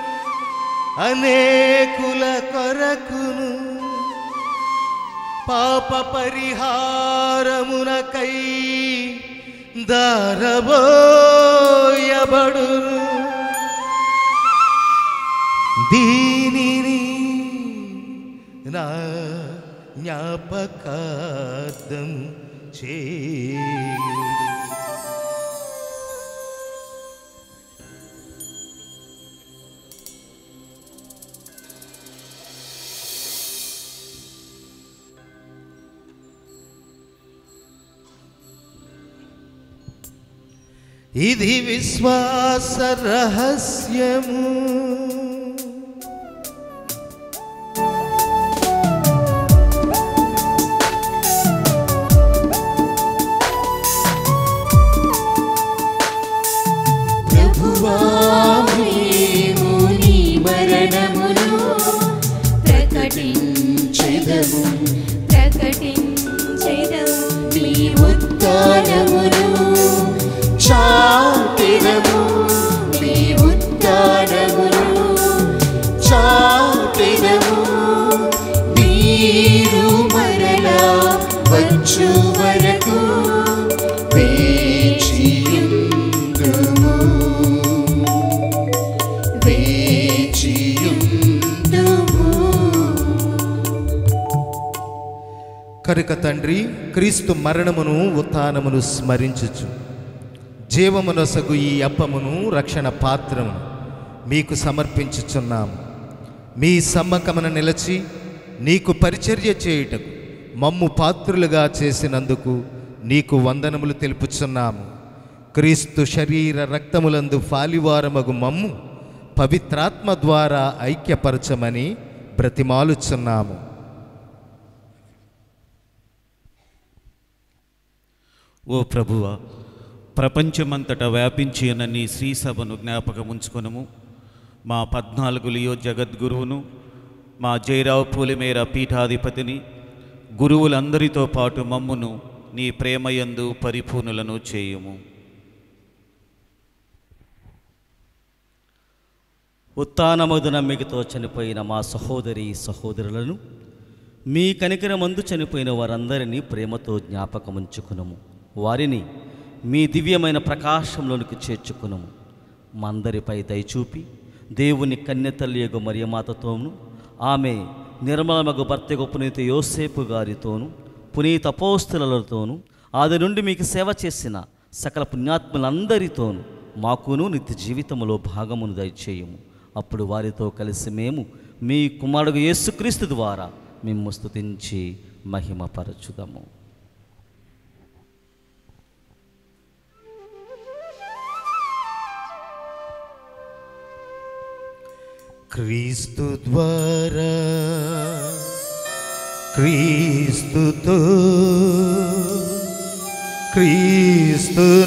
Speaker 9: అనేకుల కొరకును పాప పరిహారమునకై దారబోయబడును. దీనిని నా జ్ఞాపకార్థం చేయుడు. ఇది విశ్వాస రహస్యము.
Speaker 1: ప్రభువా మేము నీ మరణమును ప్రకటించెదము నీ ఉత్థానమును చాటెదము నీ ఉత్థానమును చాటెదము. మీరు మరలా వచ్చు వరకు వేచియుందుము వేచియుందుము.
Speaker 9: కనుక తండ్రి క్రీస్తు మరణమును ఉత్థానమును స్మరించుచు జీవమునొసగు ఈ అప్పమును రక్షణ పాత్రమును మీకు సమర్పించుచున్నాము. మీ సమ్మకమున నిలచి నీకు పరిచర్య చేయుటకు మమ్ము పాత్రులుగా చేసినందుకు నీకు వందనములు తెలుపుచున్నాము. క్రీస్తు శరీర రక్తములందు ఫాలివారమగు మమ్ము పవిత్రాత్మ ద్వారా ఐక్యపరచమని బ్రతిమాలుచున్నాము.
Speaker 5: ఓ ప్రభువా, ప్రపంచమంతటా వ్యాపించి ఉన్న నీ శ్రీ సభను జ్ఞాపకం ఉంచుకొనుము. మా 14 లియో జగద్గురువును, మా జయరావు పూలిమేర పీఠాధిపతిని, గురువులందరితో పాటు మమ్మును నీ ప్రేమయందు పరిపూర్ణులను చేయుము.
Speaker 10: ఉత్థానమగు నమ్మికతో చనిపోయిన మా సహోదరి సహోదరులను, మీ కనికరమందు చనిపోయిన వారందరినీ ప్రేమతో జ్ఞాపకముంచుకునము. వారిని మీ దివ్యమైన ప్రకాశంలోనికి చేర్చుకునము. మా అందరిపై దయచూపి దేవుని కన్యతల్లియగు మరియమాతతోను, ఆమె నిర్మలమగు భర్తకు పునీత యోసేపు గారితోను, పునీత అపోస్తలులతోను, ఆది నుండి మీకు సేవ చేసిన సకల పుణ్యాత్ములందరితోను మాకును నిత్య జీవితములో భాగమును దయచేయము. అప్పుడు వారితో కలిసి మేము మీ కుమారుడు యేసుక్రీస్తు ద్వారా మిమ్ము స్తుతించి మహిమపరచుదాము.
Speaker 9: క్రీస్తు ద్వారా క్రీస్తుతో క్రీస్తునందు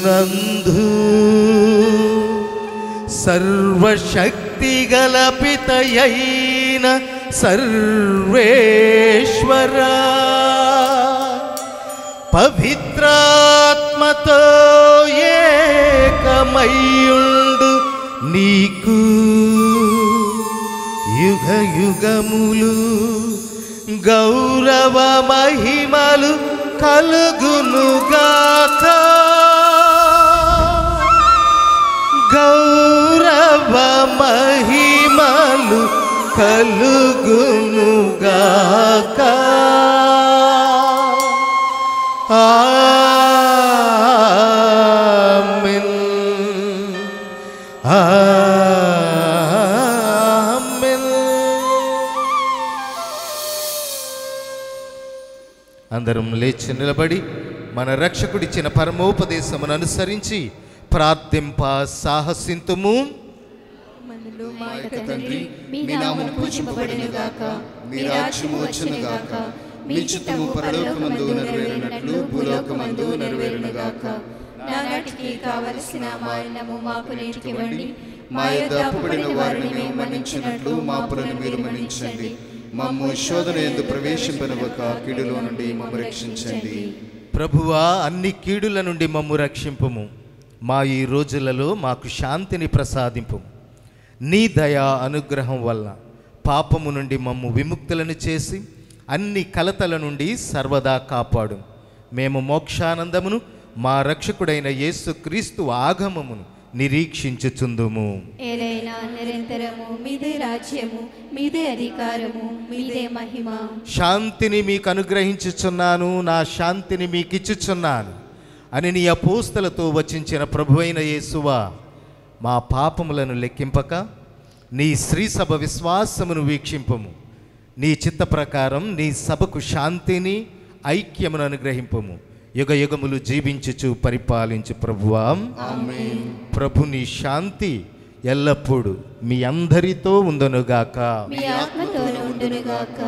Speaker 9: సర్వశక్తిగల పితయైన సర్వేశ్వరా, పవిత్రాత్మతో ఏకమయ్యుండు నీకు యుగ యుగములు గౌరవ మహిమలు కలుగునుగాక. గౌరవ మహిమలు కలుగునుగాక. ఆమేన్ ఆమేన్. అందరం లేచి నిలబడి మన రక్షకుడిచ్చిన పరమోపదేశమును అనుసరించి ప్రార్థింప సాహసింతుము.
Speaker 1: మనలో మా యొక్క తండ్రి, మీ నామము పూజింపబడునుగాక, మీ రాజ్యము వచ్చునుగాక, మీ చిత్తము పరలోకమందు నెరవేరునట్లు భూలోకమందు నెరవేరునుగాక. నానాటికి కావలసిన మా అన్నము మాకు నేటికివ్వండి, మా యొద్ద అప్పుబడిన వారిని మేము మన్నించినట్లు మా అప్పులను మీరు మన్నించండి. మమ్ము శోధన యందు ప్రవేశింపనివ్వక కీడులో నుండి మమ్ము రక్షించండి.
Speaker 9: ప్రభువా, అన్ని కీడుల నుండి మమ్ము రక్షింపుము. మా ఈ రోజులలో మాకు శాంతిని ప్రసాదింపు. నీ దయా అనుగ్రహం వల్ల పాపము నుండి మమ్ము విముక్తులను చేసి అన్ని కలతల నుండి సర్వదా కాపాడు. మేము మోక్షానందమును మా రక్షకుడైన యేసుక్రీస్తు ఆగమమును నిరీక్షించుచుందుము.
Speaker 1: ఏలైనా నిరంతరము మీదే రాజ్యము, మీదే అధికారము, మీదే మహిమ.
Speaker 9: శాంతిని మీకు అనుగ్రహించుచున్నాను, నా శాంతిని మీకు ఇచ్చుచున్నాను అని నీ అపోస్తలతో వచించిన ప్రభువైన యేసువా, మా పాపములను లెక్కింపక నీ శ్రీసభ విశ్వాసమును వీక్షింపము. నీ చిత్త ప్రకారం నీ సభకు శాంతిని ఐక్యమును అనుగ్రహింపము. యుగ యుగములు జీవించుచు పరిపాలించు ప్రభువా.
Speaker 1: ఆమేన్.
Speaker 9: ప్రభు నీ శాంతి ఎల్లప్పుడూ మీ అందరితో ఉండునుగాక,
Speaker 1: మీ ఆత్మతోను ఉండునుగాక.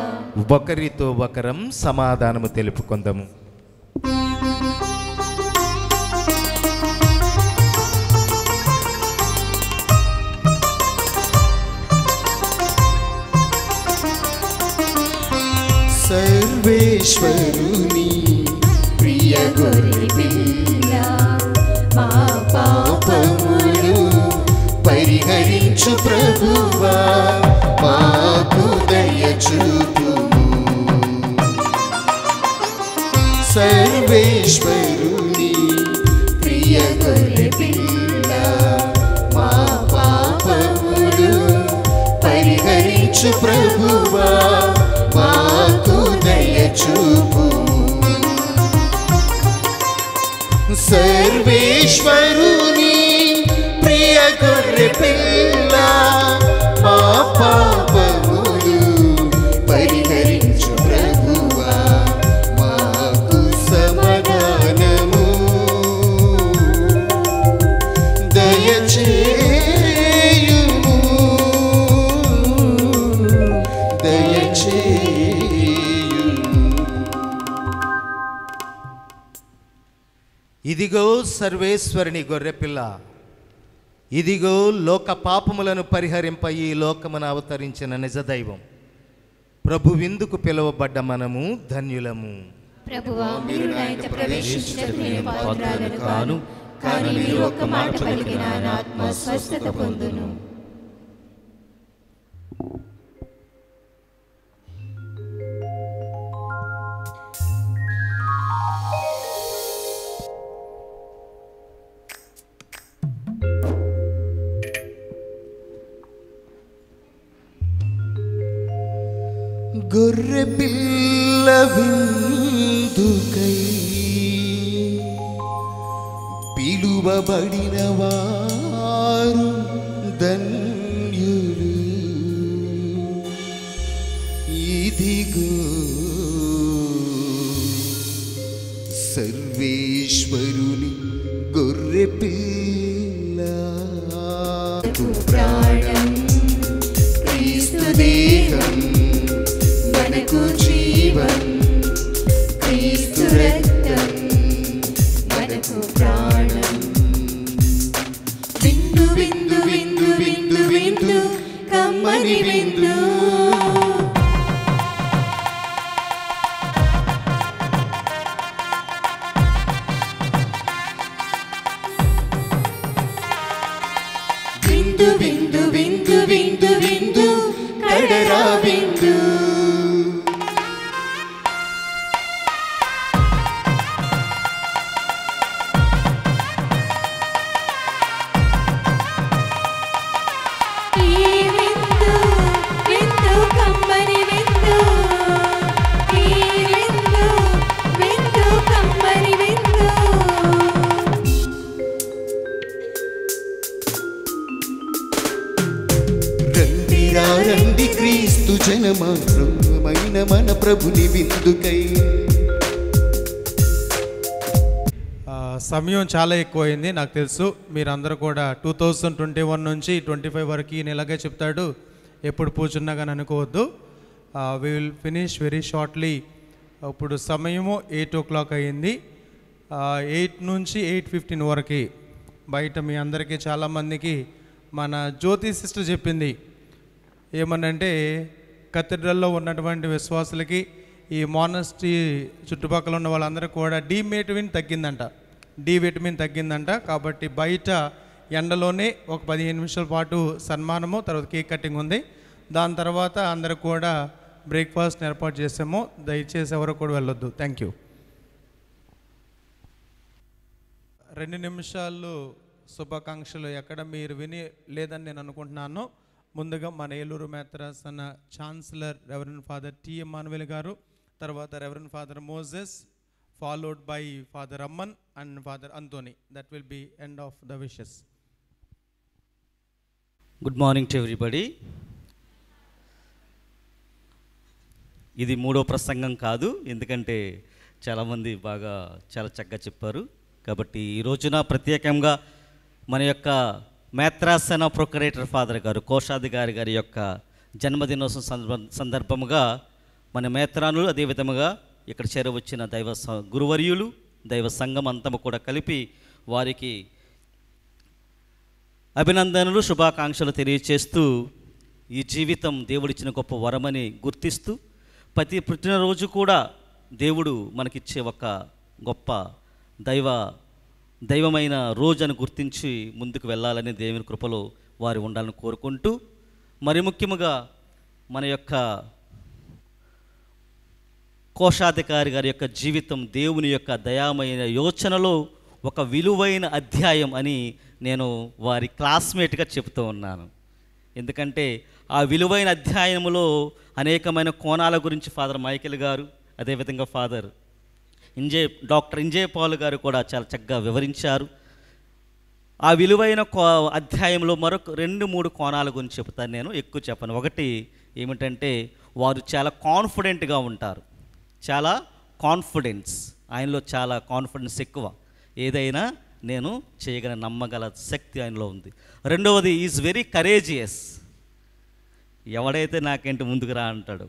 Speaker 9: ఒకరితో ఒకరం సమాధానము తెలుపుకొందము.
Speaker 1: సర్వేశ్వరుని ప్రియ గొర్రె పిల్ల, మా పాపములు పరిహరించు ప్రభువా, మాకు దయ చూపుము. సర్వేశ్వరుని ప్రియ గొర్రె పిల్ల, మా పాపములు పరిహరించు ప్రభువా, మాకు దయ చూపుము. సర్వేశ్వరుని ప్రియ గొర్రె పిల్ల, మా పాపములు పరిహరించు ప్రభువా, మాకు సమాధానము దయచేయుము, దయచేయుము.
Speaker 9: ఇదిగో సర్వేశ్వరుని గొర్రెపిల్ల, ఇదిగో లోక పాపములను పరిహరింప ఈ లోకమున అవతరించిన నిజదైవం. ప్రభు విందుకు పిలువబడ్డ మనము ధన్యులము.
Speaker 1: ప్రభువా, మీరు నా ఇంట ప్రవేశించుటకు నేను పాత్రురాలను కాను, కానీ మీరు ఒక్క మాట పలికిన నా ఆత్మ స్వస్థత పొందును.
Speaker 11: గొర్రె పిల్ల విందుకై పిలువబడిన వారు ధన్యులు. ఇదిగో సర్వేశ్వరుని గొర్రె పిల్ల,
Speaker 1: ప్రాణం క్రీస్తు దేహం, మనకు జీవం క్రీస్తు రక్తం, మనకు ప్రాణం. విందు విందు విందు విందు విందు కమ్మని విందు. విందు విందు విందు విందు విందు కడరా విందు.
Speaker 11: రండి క్రీస్తు జనమైన మన ప్రభుని విందుకై,
Speaker 6: సమయం చాలా ఎక్కువైంది నాకు తెలుసు. మీరందరూ కూడా 2021 నుంచి 25 వరకు ఇలాగే చెప్తాడు, ఎప్పుడు కూర్చున్నా కానీ అనుకోవద్దు. We will finish very shortly. ఇప్పుడు సమయము 8 o'clock అయ్యింది. 8 నుంచి 8:15 వరకు బయట మీ అందరికీ చాలామందికి మన జ్యోతి సిస్టర్ చెప్పింది ఏమనంటే, కథీడ్రల్లో ఉన్నటువంటి విశ్వాసులకి ఈ మానస్ట్రీ చుట్టుపక్కల ఉన్న వాళ్ళందరికీ కూడా డి విటమిన్ తగ్గిందంట. కాబట్టి బయట ఎండలోనే ఒక 15 నిమిషాల పాటు సన్మానము, తర్వాత కేక్ కటింగ్ ఉంది. దాని తర్వాత అందరూ కూడా బ్రేక్ఫాస్ట్ ఏర్పాటు చేసాము. దయచేసి ఎవరు కూడా వెళ్ళొద్దు. Thank you. 2 నిమిషాలు శుభాకాంక్షలు ఎక్కడ మీరు విని లేదని నేను అనుకుంటున్నాను. ముందుగా మన ఏలూరు మెత్రాసన chancellor reverend father T Emmanuel గారు, తర్వాత reverend father Moses, followed by Father Amman and Father Anthony. That will be end of the wishes.
Speaker 10: Good morning to everybody. ఇది 3వ ప్రసంగం కాదు, ఎందుకంటే చాలామంది చాలా చక్కగా చెప్పారు. కాబట్టి ఈ రోజున ప్రత్యేకంగా మన యొక్క మేత్రాసన ప్రొకరేటర్ ఫాదర్ గారు, కోశాధికారి గారి యొక్క జన్మదినోత్సవం సందర్భముగా మన మేత్రానులు, అదేవిధముగా ఇక్కడ చేరవచ్చిన దైవ గురువర్యులు, దైవ సంఘం అంతము కూడా కలిపి వారికి అభినందనలు, శుభాకాంక్షలు తెలియచేస్తూ, ఈ జీవితం దేవుడిచ్చిన గొప్ప వరమని గుర్తిస్తూ, ప్రతి పుట్టినరోజు కూడా దేవుడు మనకిచ్చే ఒక గొప్ప దైవమైన రోజును గుర్తించి ముందుకు వెళ్ళాలని దేవుని కృపలో వారు ఉండాలని కోరుకుంటూ, మరి ముఖ్యముగా మన యొక్క కోశాధికారి గారి యొక్క జీవితం దేవుని యొక్క దయామైన యోచనలో ఒక విలువైన అధ్యాయం అని నేను వారి క్లాస్మేట్గా చెప్తూ ఉన్నాను. ఎందుకంటే ఆ విలువైన అధ్యాయంలో అనేకమైన కోణాల గురించి ఫాదర్ మైకేల్ గారు, అదేవిధంగా ఫాదర్ డాక్టర్ ఇంజే పాల్ గారు కూడా చాలా చక్కగా వివరించారు. ఆ విలువైన అధ్యాయంలో మరొక 2-3 కోణాల గురించి చెప్తాను, నేను ఎక్కువ చెప్పను. ఒకటి ఏమిటంటే, వారు చాలా కాన్ఫిడెంట్గా ఉంటారు, చాలా ఆయనలో చాలా కాన్ఫిడెన్స్ ఎక్కువ. ఏదైనా నేను చేయగల నమ్మగల శక్తి ఆయనలో ఉంది. రెండవది, ఈజ్ వెరీ కరేజియస్. ఎవడైతే నాకేంటి ముందుకు రా అంటాడు,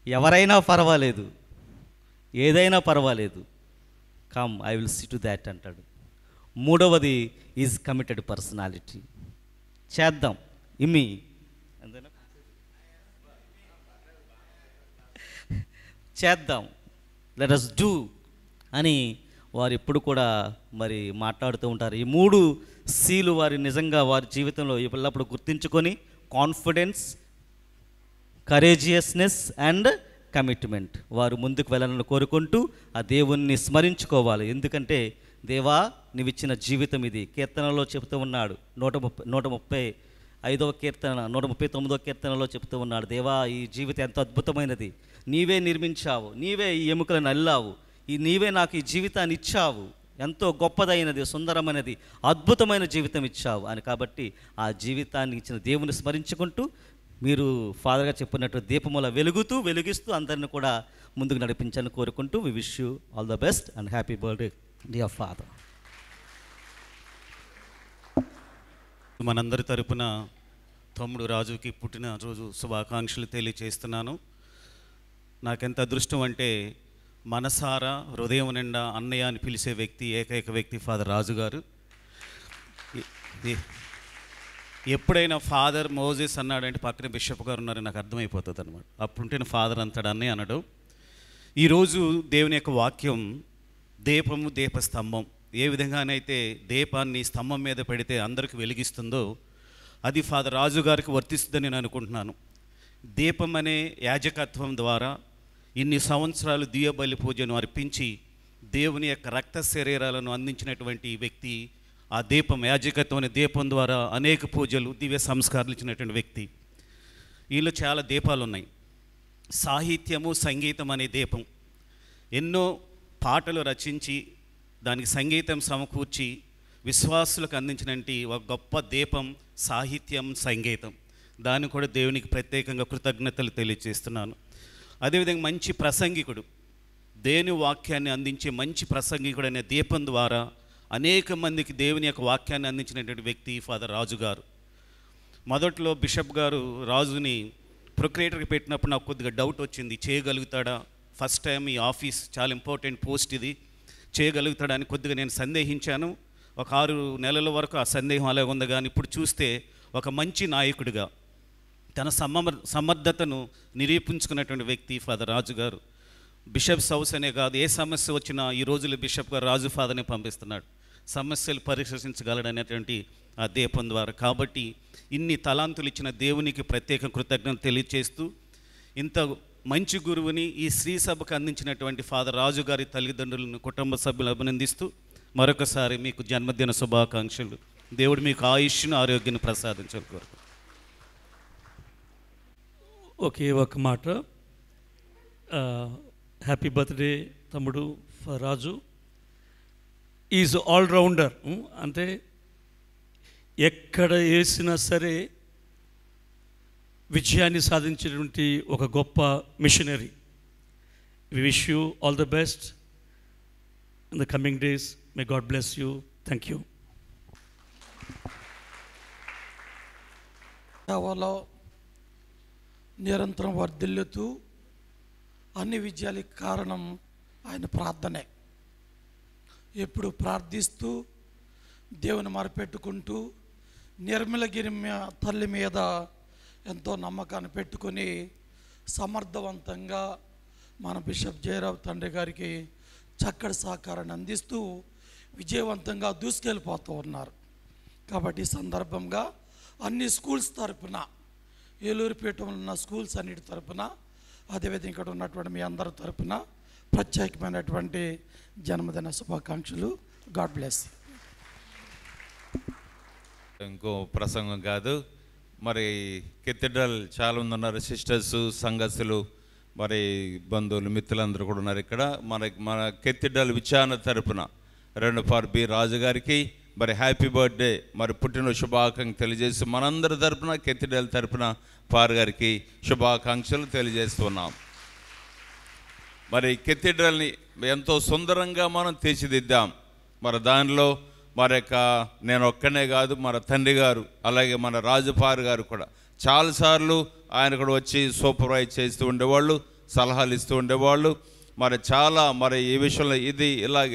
Speaker 10: ఎవరైనా పర్వాలేదు, ఏదైనా పర్వాలేదు, come I will see to that అంటాడు. మూడవది, ఈజ్ కమిటెడ్ పర్సనాలిటీ. చేద్దాం, అంతేనా, చేద్దాం, లెట్ us డూ అని వారు ఎప్పుడు కూడా మరి మాట్లాడుతూ ఉంటారు. ఈ 3 Cలు వారి నిజంగా వారి జీవితంలో ఎల్లప్పుడూ గుర్తించుకొని, కాన్ఫిడెన్స్, కరేజియస్నెస్ అండ్ కమిట్మెంట్, వారు ముందుకు వెళ్ళాలని కోరుకుంటూ ఆ దేవుణ్ణి స్మరించుకోవాలి. ఎందుకంటే, దేవా నీవిచ్చిన జీవితం ఇది. కీర్తనలో చెబుతూ ఉన్నాడు, 135వ కీర్తన 139వ కీర్తనలో చెబుతూ ఉన్నాడు, దేవా ఈ జీవితం ఎంతో అద్భుతమైనది, నీవే నిర్మించావు, నీవే ఈ ఎముకలను అల్లావు, నీవే నాకు ఈ జీవితాన్ని ఇచ్చావు, ఎంతో గొప్పదైనది, సుందరమైనది, అద్భుతమైన జీవితం ఇచ్చావు అని. కాబట్టి ఆ జీవితాన్ని ఇచ్చిన దేవుని స్మరించుకుంటూ, మీరు ఫాదర్గా చెప్పినట్టు దీపముల వెలిగిస్తూ అందరిని కూడా ముందుకు నడిపించాలని కోరుకుంటూ, we wish you all the best and happy birthday dear father.
Speaker 5: మనందరి తరపున తమ్ముడు రాజుకి పుట్టినరోజు శుభాకాంక్షలు తెలియచేస్తున్నాను. నాకెంత అదృష్టం అంటే, మనసారా హృదయం నిండా అన్నయ్య అని పిలిచే ఏకైక వ్యక్తి ఫాదర్ రాజు గారు. ఎప్పుడైనా ఫాదర్ మోజెస్ అన్నాడంటే పక్కన బిషప్ గారు ఉన్నారని నాకు అర్థమైపోతుంది అనమాట. అప్పుడుంటే ఫాదర్ అంటాడు, అన్నయ్య అనడం. ఈరోజు దేవుని యొక్క వాక్యం దీపము, దీపస్తంభం. ఏ విధంగానైతే దీపాన్ని స్తంభం మీద పెడితే అందరికి వెలిగిస్తుందో, అది ఫాదర్ రాజు గారికి వర్తిస్తుందని నేను అనుకుంటున్నాను. దీపం అనే యాజకత్వం ద్వారా ఇన్ని సంవత్సరాలు దివ్యబలి పూజను అర్పించి దేవుని యొక్క రక్త శరీరాలను అందించినటువంటి వ్యక్తి. ఆ దీపం, యాజకత్వం అనే దీపం ద్వారా అనేక పూజలు, దివ్య సంస్కారాలు ఇచ్చినటువంటి వ్యక్తి. వీళ్ళు చాలా దీపాలు ఉన్నాయి. సాహిత్యము, సంగీతం అనే దీపం. ఎన్నో పాటలు రచించి దానికి సంగీతం సమకూర్చి విశ్వాసులకు అందించినటువంటి ఒక గొప్ప దీపం సాహిత్యం, సంగీతం. దాన్ని కూడా దేవునికి ప్రత్యేకంగా కృతజ్ఞతలు తెలియజేస్తున్నాను. అదేవిధంగా మంచి ప్రసంగికుడు, దేవుని వాక్యాన్ని అందించే మంచి ప్రసంగికుడైన దీపం ద్వారా అనేక మందికి దేవుని యొక్క వాక్యాన్ని అందించినటువంటి వ్యక్తి ఫాదర్ రాజు గారు. మొదట్లో బిషప్ గారు రాజుని ప్రొక్రియేటర్కి పెట్టినప్పుడు నాకు కొద్దిగా డౌట్ వచ్చింది, చేయగలుగుతాడా, ఫస్ట్ టైం ఈ ఆఫీస్ చాలా ఇంపార్టెంట్ పోస్ట్, ఇది చేయగలుగుతాడా అని కొద్దిగా నేను సందేహించాను. ఒక 6 నెలల వరకు ఆ సందేహం అలాగే ఉంది. కానీ ఇప్పుడు చూస్తే ఒక మంచి నాయకుడిగా తన సమర్థతను నిరూపించుకున్నటువంటి వ్యక్తి ఫాదర్ రాజు గారు. బిషప్స్ హౌస్ అనే కాదు, ఏ సమస్య వచ్చినా ఈ రోజుల్లో బిషప్ గారు రాజు ఫాదర్ని పంపిస్తున్నాడు, సమస్యలు పరిష్కరించగలడనేటువంటి ఆ దీపం ద్వారా. కాబట్టి ఇన్ని తలాంతులు ఇచ్చిన దేవునికి ప్రత్యేక కృతజ్ఞత తెలియజేస్తూ, ఇంత మంచి గురువుని ఈ శ్రీ సభకు అందించినటువంటి ఫాదర్ రాజు గారి తల్లిదండ్రులను, కుటుంబ సభ్యులు అభినందిస్తూ మరొకసారి మీకు జన్మదిన శుభాకాంక్షలు. దేవుడు మీకు ఆయుష్ను ఆరోగ్యాన్ని ప్రసాదించాలి కోరుకు.
Speaker 12: ఒకే ఒక మాట, హ్యాపీ బర్త్డే తమ్ముడు రాజు. ఈజ్ ఆల్రౌండర్, అంటే ఎక్కడ వేసినా సరే విజయాన్ని సాధించేటువంటి ఒక గొప్ప missionary. We wish you all the best in the coming days. May God bless you. Thank you.
Speaker 13: సేవలో నిరంతరం వర్ధిల్లుతూ అన్ని విజయాలకు కారణం ఆయన ప్రార్థనే. ఎప్పుడు ప్రార్థిస్తూ దేవుని మొరపెట్టుకుంటూ నిర్మలగిరి తల్లి మీద ఎంతో నమ్మకాన్ని పెట్టుకొని సమర్థవంతంగా మన బిషప్ జయరావు తండ్రి గారికి చక్కటి సహకారాన్ని అందిస్తూ విజయవంతంగా దూసుకెళ్ళిపోతూ ఉన్నారు. కాబట్టి ఈ సందర్భంగా అన్ని స్కూల్స్ తరపున, ఏలూరుపేటలో ఉన్న స్కూల్స్ అన్నిటి తరపున, అదేవిధంగా ఇక్కడ ఉన్నటువంటి మీ అందరి తరపున ప్రత్యేకమైనటువంటి జన్మదిన శుభాకాంక్షలు. God bless.
Speaker 2: ఇంకో ప్రసంగం కాదు, మరి కెథీడ్రల్ చాలామంది ఉన్నారు, సిస్టర్స్, సంఘస్థులు, మరి బంధువులు, మిత్రులందరూ కూడా ఉన్నారు ఇక్కడ. మన కెథీడ్రల్ విచారణ తరపున 2 బి రాజు గారికి మరి హ్యాపీ బర్త్డే, మరి పుట్టినరోజు శుభాకాంక్షలు తెలియజేస్తూ మనందరి తరపున కెథీడ్రల్ తరపున పార్ గారికి శుభాకాంక్షలు తెలియజేస్తున్నాం. మరి కెథీడ్రల్ని ఎంతో సుందరంగా మనం తీర్చిదిద్దాం. మరి దానిలో మరి నేను ఒక్కనే కాదు, మన తండ్రి గారు, అలాగే మన రాజుపార్ గారు కూడా చాలాసార్లు ఆయన కూడా వచ్చి సూపర్వైజ్ చేస్తూ ఉండేవాళ్ళు, సలహాలు ఇస్తూ ఉండేవాళ్ళు. మరి చాలా మరి ఈ విషయంలో ఇది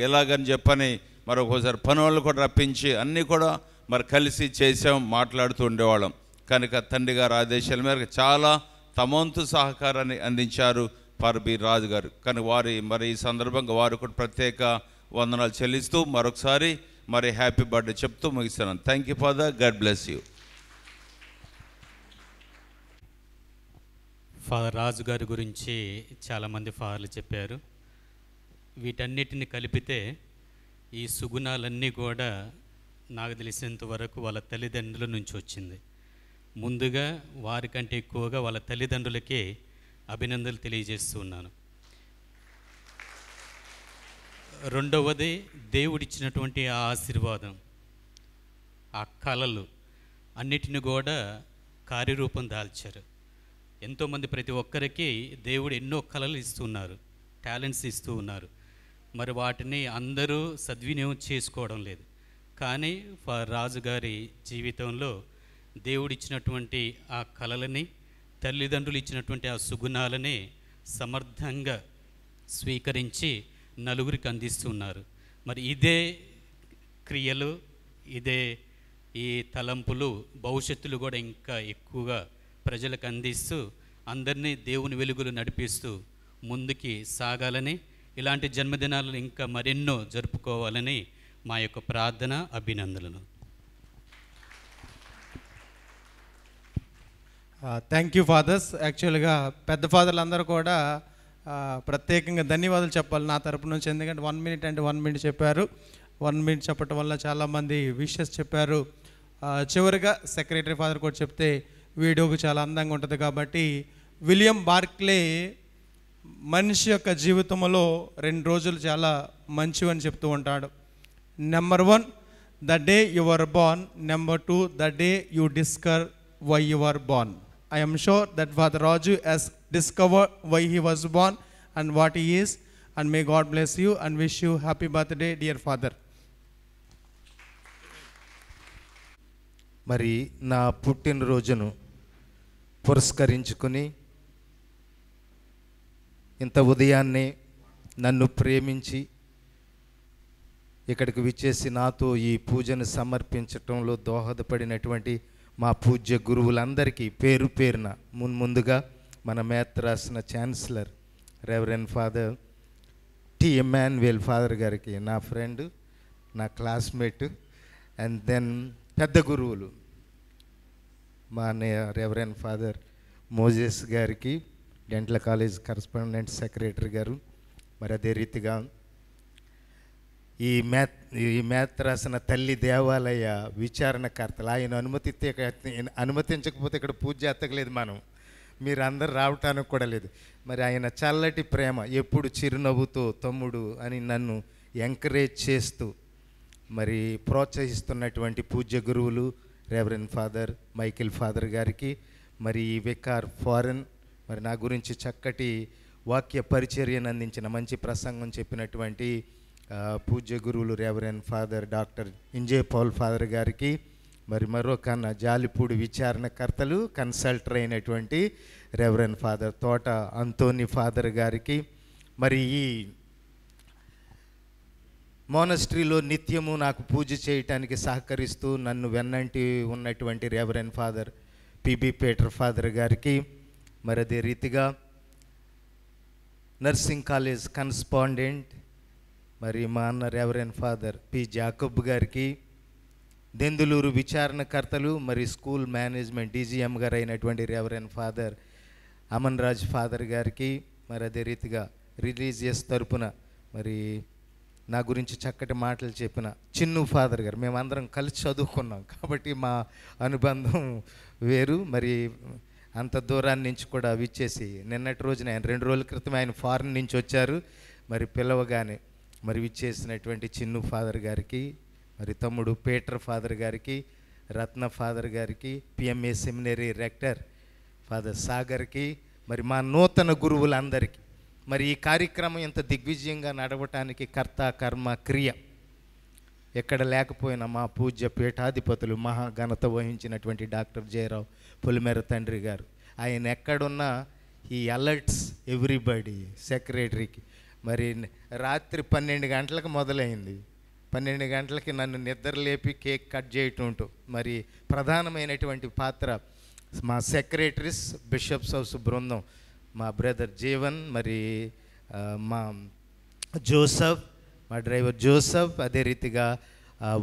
Speaker 2: ఎలాగని చెప్పని మరి ఒక్కోసారి పని వాళ్ళు కూడా రప్పించి అన్నీ కూడా మరి కలిసి చేసాం, మాట్లాడుతూ ఉండేవాళ్ళం. కనుక తండ్రి గారు ఆదేశాల మేరకు చాలా తమంతు సహకారాన్ని అందించారు పార్ బి రాజు గారు. కానీ మరి ఈ సందర్భంగా వారు కూడా ప్రత్యేక వందనాలు చెల్లిస్తూ మరొకసారి మరి హ్యాపీ బర్త్డే చెప్తూ ముగిస్తున్నాను. Thank you father, God bless you.
Speaker 14: Father Raju గారి గురించి చాలామంది ఫాదర్లు చెప్పారు. వీటన్నిటిని కలిపితే ఈ సుగుణాలన్నీ కూడా నాకు తెలిసినంత వరకు వాళ్ళ తల్లిదండ్రుల నుంచి వచ్చింది. ముందుగా వారికంటే ఎక్కువగా వాళ్ళ తల్లిదండ్రులకే అభినందనలు తెలియజేస్తున్నాను. రెండవది దేవుడిచ్చినటువంటి ఆ ఆశీర్వాదం, ఆ కళలు అన్నిటిని కూడా కార్యరూపం దాల్చారు. ఎంతోమంది ప్రతి ఒక్కరికి దేవుడు ఎన్నో కళలు ఇస్తున్నారు, టాలెంట్స్ ఇస్తూ ఉన్నారు. మరి వాటిని అందరూ సద్వినియోగం చేసుకోవడం లేదు. కానీ రాజుగారి జీవితంలో దేవుడిచ్చినటువంటి ఆ కళలని, తల్లిదండ్రులు ఇచ్చినటువంటి ఆ సుగుణాలని సమర్థంగా స్వీకరించి నలుగురికి అందిస్తున్నారు. మరి ఇదే క్రియలు, ఇదే ఈ తలంపులు భవిష్యత్తులో కూడా ఇంకా ఎక్కువగా ప్రజలకు అందిస్తూ అందరినీ దేవుని వెలుగులు నడిపిస్తూ ముందుకి సాగాలని, ఇలాంటి జన్మదినాలను ఇంకా మరెన్నో జరుపుకోవాలని మా యొక్క ప్రార్థన, అభినందనలు.
Speaker 6: Thank you fathers. యాక్చువల్గా పెద్ద ఫాదర్లు అందరూ కూడా ప్రత్యేకంగా ధన్యవాదాలు చెప్పాలి నా తరపు నుంచి. ఎందుకంటే 1 minute అంటే 1 minute చెప్పారు. 1 minute చెప్పటం వల్ల చాలామంది విషెస్ చెప్పారు. చివరిగా సెక్రటరీ ఫాదర్ కూడా చెప్తే వీడియోకు చాలా అందంగా ఉంటుంది. కాబట్టి విలియం బార్క్లే మనిషి యొక్క జీవితంలో 2 రోజులు చాలా మంచివని చెప్తూ ఉంటాడు. Number 1 the day you are born, number 2 the day you discover why you are born. I am sure that Father Raju has discovered why he was born and what he is, and may God bless you and wish you happy birthday, dear father.
Speaker 9: మరి నా పుట్టినరోజును పురస్కరించుకుని ఇంత ఉదయాన్నే నన్ను ప్రేమించి ఇక్కడికి విచ్చేసి నాతో ఈ పూజను సమర్పించటంలో దోహదపడినటువంటి మా పూజ్య గురువులందరికీ పేరు పేరున ముందుగా మన మేత్రాసిన chancellor reverend father T Emmanuel father గారికి, నా ఫ్రెండ్, నా క్లాస్మేట్, అండ్ దెన్ పెద్ద గురువులు మా రెవరెండ్ ఫాదర్ మోజెస్ గారికి, డెంటల్ కాలేజ్ కరస్పాండెంట్ సెక్రటరీ గారు, మరి అదే రీతిగా ఈ మేత్రాసన తల్లి దేవాలయ విచారణకర్తలు, ఆయన అనుమతించకపోతే ఇక్కడ పూజ చేస్తలేదు మనం, మీరు అందరు రావటానికి కూడా లేదు. మరి ఆయన చల్లటి ప్రేమ, ఎప్పుడు చిరునవ్వుతో తమ్ముడు అని నన్ను ఎంకరేజ్ చేస్తూ మరి ప్రోత్సహిస్తున్నటువంటి పూజ్య గురువులు రెవరెండ్ ఫాదర్ మైకేల్ ఫాదర్ గారికి, మరి ఈ వికార్ ఫారెన్ మరి నా గురించి చక్కటి వాక్య పరిచర్యను అందించిన మంచి ప్రసంగం చెప్పినటువంటి పూజ్య గురువులు reverend father doctor Inje Paul father గారికి, మరి మరొక జాలిపూడి విచారణకర్తలు కన్సల్టర్ అయినటువంటి రెవరెండ్ ఫాదర్ తోట అంతోని ఫాదర్ గారికి, మరి ఈ మోనస్ట్రీలో నిత్యము నాకు పూజ చేయటానికి సహకరిస్తూ నన్ను వెన్నంటి ఉన్నటువంటి reverend father P B Peter father గారికి, మరి అదే రీతిగా నర్సింగ్ కాలేజ్ కరస్పాండెంట్ మరి మా అన్న రెవరెండ్ ఫాదర్ పి జాకబ్ గారికి, దెందులూరు విచారణకర్తలు మరి స్కూల్ మేనేజ్మెంట్ డీజీఎం గారు అయినటువంటి reverend father Aman Raj father గారికి, మరి అదే రీతిగా రిలీజియస్ తరపున మరి నా గురించి చక్కటి మాటలు చెప్పిన చిన్ను ఫాదర్ గారు, మేమందరం కలిసి చదువుకున్నాం కాబట్టి మా అనుబంధం వేరు. మరి అంత దూరాన్ని నుంచి కూడా విచ్చేసి నిన్నటి రోజున ఆయన 2 రోజుల క్రితం ఆయన ఫారెన్ నుంచి వచ్చారు, మరి పిలవగానే మరి విచ్చేసినటువంటి చిన్ను ఫాదర్ గారికి, మరి తమ్ముడు పీటర్ ఫాదర్ గారికి, రత్న ఫాదర్ గారికి, పిఎంఏ సెమినరీ రెక్టర్ ఫాదర్ సాగర్కి, మరి మా నూతన గురువులందరికీ, మరి ఈ కార్యక్రమం ఇంత దిగ్విజయంగా నడవటానికి కర్త కర్మ క్రియ ఎక్కడ లేకపోయినా మా పూజ్య పీఠాధిపతులు మహాఘనత వహించినటువంటి డాక్టర్ జయరావు పులిమేర తండ్రి గారు, ఆయన ఎక్కడున్నా ఈ అలర్ట్స్ ఎవ్రీబడి సెక్రటరీకి. మరి రాత్రి 12 గంటలకు మొదలైంది, 12 గంటలకి నన్ను నిద్ర లేపి కేక్ కట్ చేయటంటూ మరి ప్రధానమైనటువంటి పాత్ర మా సెక్రటరీస్ బిషప్స్ హౌస్ బృందం, మా బ్రదర్ జీవన్, మరి మా జోసఫ్, మా డ్రైవర్ జోసఫ్, అదే రీతిగా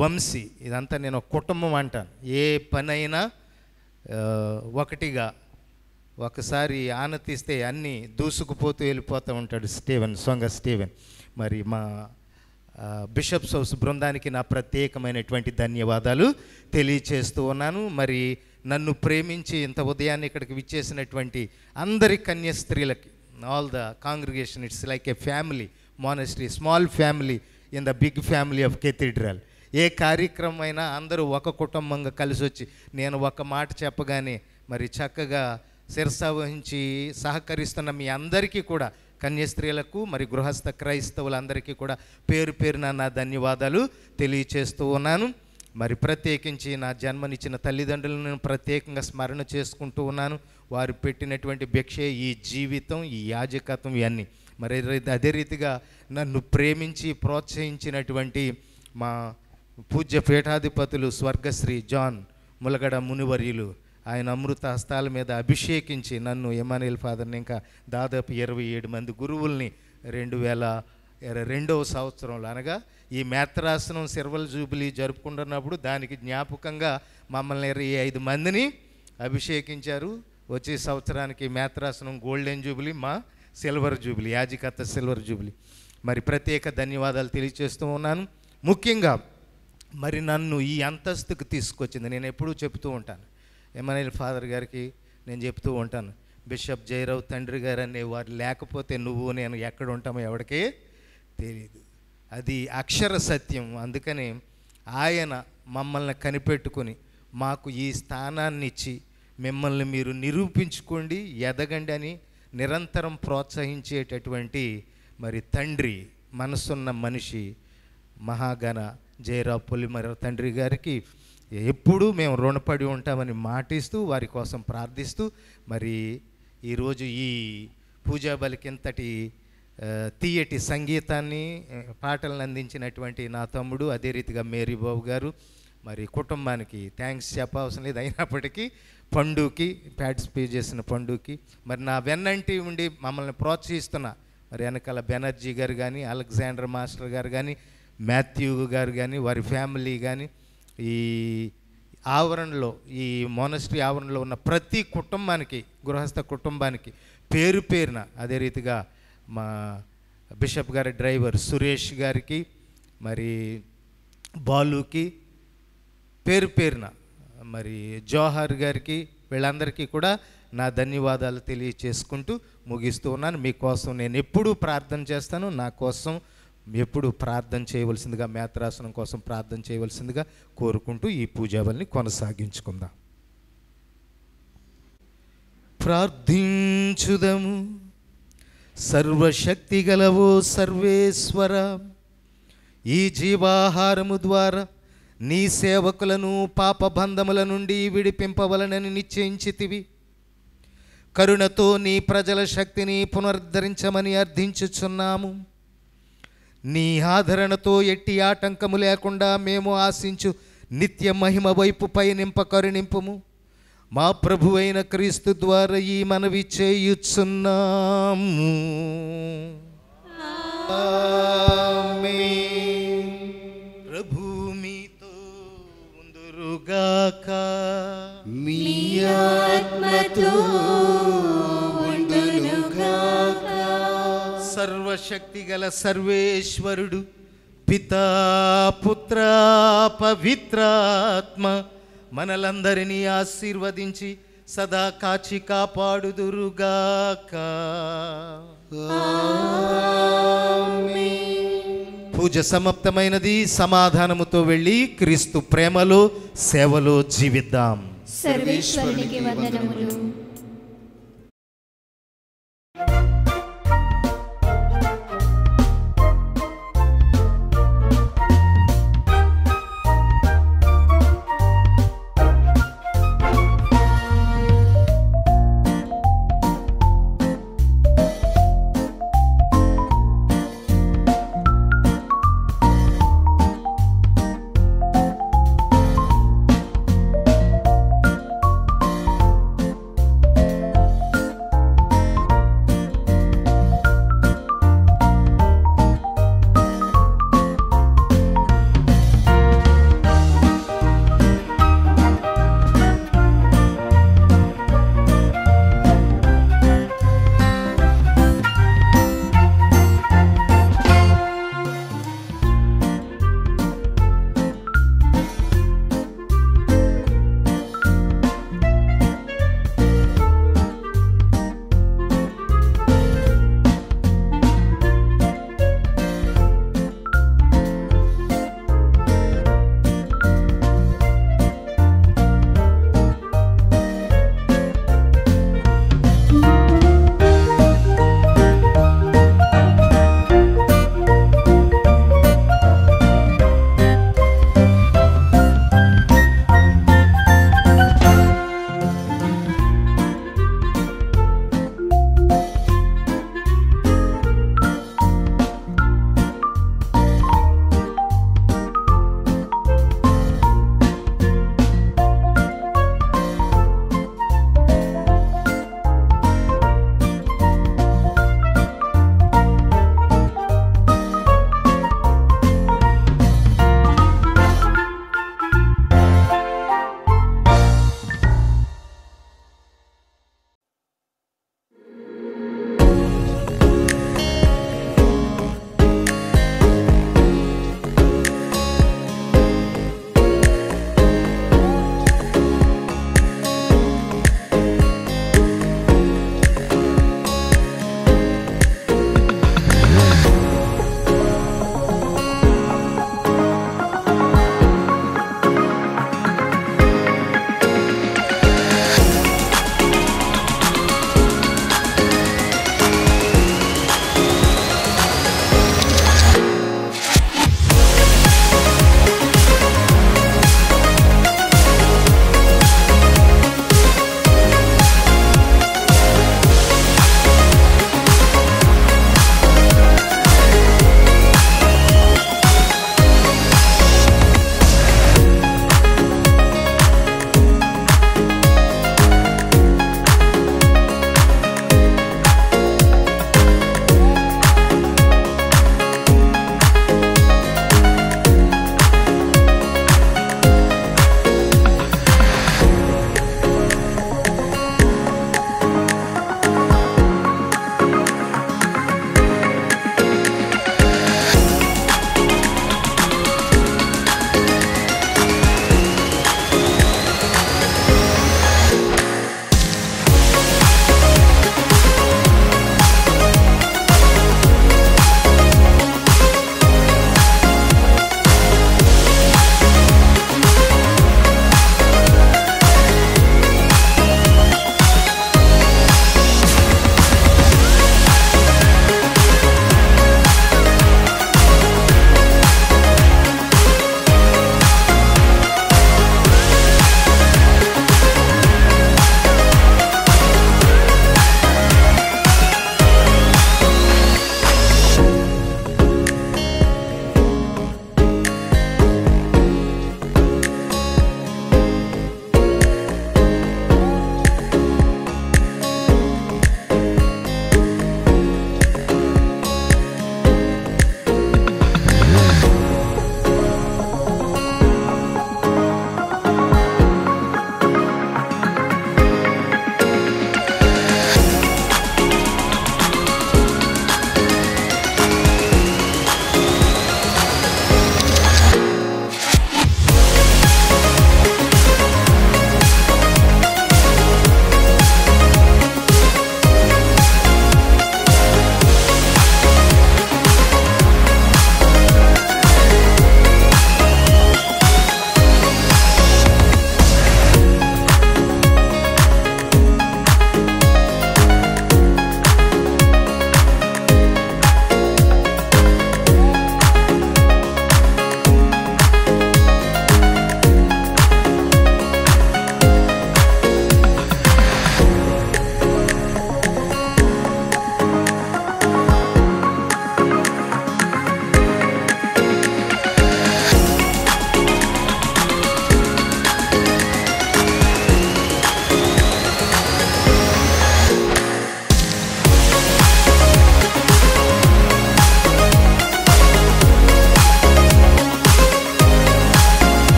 Speaker 9: వంశీ, ఇదంతా నేను ఒక కుటుంబం అంటాను. ఏ పనైనా ఒకటిగా ఒకసారి ఆనతిస్తే అన్నీ దూసుకుపోతూ వెళ్ళిపోతూ ఉంటాడు సొంగ స్టీవెన్. మరి మా బిషప్స్ హౌస్ బృందానికి నా ప్రత్యేకమైనటువంటి ధన్యవాదాలు తెలియచేస్తూ ఉన్నాను. మరి నన్ను ప్రేమించి ఇంత ఉదయాన్నే ఇక్కడికి విచ్చేసినటువంటి అందరి కన్య స్త్రీలకి, all the congregation, it's like a family monastery, small family in the big family of cathedral. ఏ కార్యక్రమం అయినా అందరూ ఒక కుటుంబంగా కలిసి వచ్చి నేను ఒక మాట చెప్పగానే మరి చక్కగా శిరస వహించి సహకరిస్తున్న మీ అందరికీ కూడా, కన్యస్త్రీలకు మరి గృహస్థ క్రైస్తవులందరికీ కూడా పేరు పేరున నా ధన్యవాదాలు తెలియచేస్తూ ఉన్నాను. మరి ప్రత్యేకించి నా జన్మనిచ్చిన తల్లిదండ్రులను ప్రత్యేకంగా స్మరణ చేసుకుంటూ ఉన్నాను. వారు పెట్టినటువంటి భిక్షే ఈ జీవితం, ఈ యాజకత్వం, ఇవన్నీ. మరి అదే రీతిగా నన్ను ప్రేమించి ప్రోత్సహించినటువంటి మా పూజ్య పీఠాధిపతులు స్వర్గశ్రీ జాన్ ములగడ మునివర్యులు, ఆయన అమృత హస్తాల మీద అభిషేకించి నన్ను ఎమాన్యుయల్ ఫాదర్ని ఇంకా దాదాపు 27 మంది గురువుల్ని 2002వ సంవత్సరంలో, అనగా ఈ మేత్రాసనం సిల్వర్ జూబిలీ జరుపుకుంటున్నప్పుడు దానికి జ్ఞాపకంగా మమ్మల్ని 25 మందిని అభిషేకించారు. వచ్చే సంవత్సరానికి మేత్రాసనం గోల్డెన్ జూబిలీ, మా సిల్వర్ జూబిలీ, యాజకత్వ సిల్వర్ జూబిలీ. మరి ప్రత్యేక ధన్యవాదాలు తెలియజేస్తూ ఉన్నాను. ముఖ్యంగా మరి నన్ను ఈ అంతస్తుకు తీసుకొచ్చింది, నేను ఎప్పుడూ చెప్తూ ఉంటాను, ఎమాన్యుయల్ ఫాదర్ గారికి నేను చెప్తూ ఉంటాను, బిషప్ జయరావు తండ్రి గారు అనేవారు లేకపోతే నువ్వు నేను ఎక్కడ ఉంటామో ఎవరికే తెలియదు. అది అక్షర సత్యం. అందుకని ఆయన మమ్మల్ని కనిపెట్టుకొని మాకు ఈ స్థానాన్ని ఇచ్చి మిమ్మల్ని మీరు నిరూపించుకోండి, ఎదగండి అని నిరంతరం ప్రోత్సహించేటటువంటి మరి తండ్రి, మనసున్న మనిషి, మహాగణ జయరావు పొలిమర తండ్రి గారికి ఎప్పుడూ మేము రుణపడి ఉంటామని మాటిస్తూ వారి కోసం ప్రార్థిస్తూ మరి ఈరోజు ఈ పూజా బలికి ఇంతటి తీయటి సంగీతాన్ని పాటలను అందించినటువంటి నా తమ్ముడు, అదే రీతిగా మేరీ బాబు గారు, మరి కుటుంబానికి థ్యాంక్స్ చెప్పవసరం లేదు. అయినప్పటికీ పండుకి పార్టిసిపేట్ చేసిన పండుకి, మరి నా వెన్నంటి ఉండి మమ్మల్ని ప్రోత్సహిస్తున్న మరి వెనకాల బెనర్జీ గారు కానీ, అలెగ్జాండర్ మాస్టర్ గారు కానీ, మాథ్యూ గారు కానీ, వారి ఫ్యామిలీ కానీ, ఈ ఆవరణలో, ఈ మోనస్ట్రీ ఆవరణలో ఉన్న ప్రతి కుటుంబానికి, గృహస్థ కుటుంబానికి పేరు పేరున, అదే రీతిగా మా బిషప్ గారి డ్రైవర్ సురేష్ గారికి, మరి బాలుకి పేరు పేరున, మరి జోహార్ గారికి, వీళ్ళందరికీ కూడా నా ధన్యవాదాలు తెలియచేసుకుంటూ ముగిస్తూ ఉన్నాను. మీకోసం నేను ఎప్పుడూ ప్రార్థన చేస్తాను. నా కోసం ఎప్పుడు ప్రార్థన చేయవలసిందిగా, మేత్రాసనం కోసం ప్రార్థన చేయవలసిందిగా కోరుకుంటూ ఈ పూజావల్ని కొనసాగించుకుందాం. ప్రార్థించుదము. సర్వశక్తి గలవో సర్వేశ్వర, ఈ జీవాహారము ద్వారా నీ సేవకులను పాపబంధముల నుండి విడిపింపవలనని నిశ్చయించితివి. కరుణతో నీ ప్రజల శక్తిని పునరుద్ధరించమని అర్థించుచున్నాము. నీ ఆదరణతో ఎట్టి ఆటంకము లేకుండా మేము ఆశించు నిత్య మహిమ వైపు పయనింప కరుణింపుము. మా ప్రభు అయిన క్రీస్తు ద్వారా ఈ మనవి చేయుచున్నాము. ప్రభు మీతో ఉందురుగాక.
Speaker 11: మీ ఆత్మతో ఉండునుగాక.
Speaker 9: సర్వశక్తి గల సర్వేశ్వరుడు పితా, పుత్ర, పవిత్రాత్మ మనలందరినీ ఆశీర్వదించి సదా కాచి కాపాడుదురుగాక. పూజ సమాప్తమైనది. సమాధానముతో వెళ్ళి క్రీస్తు ప్రేమలో, సేవలో జీవిద్దాం.
Speaker 15: సర్వేశ్వరునికి వందనములు.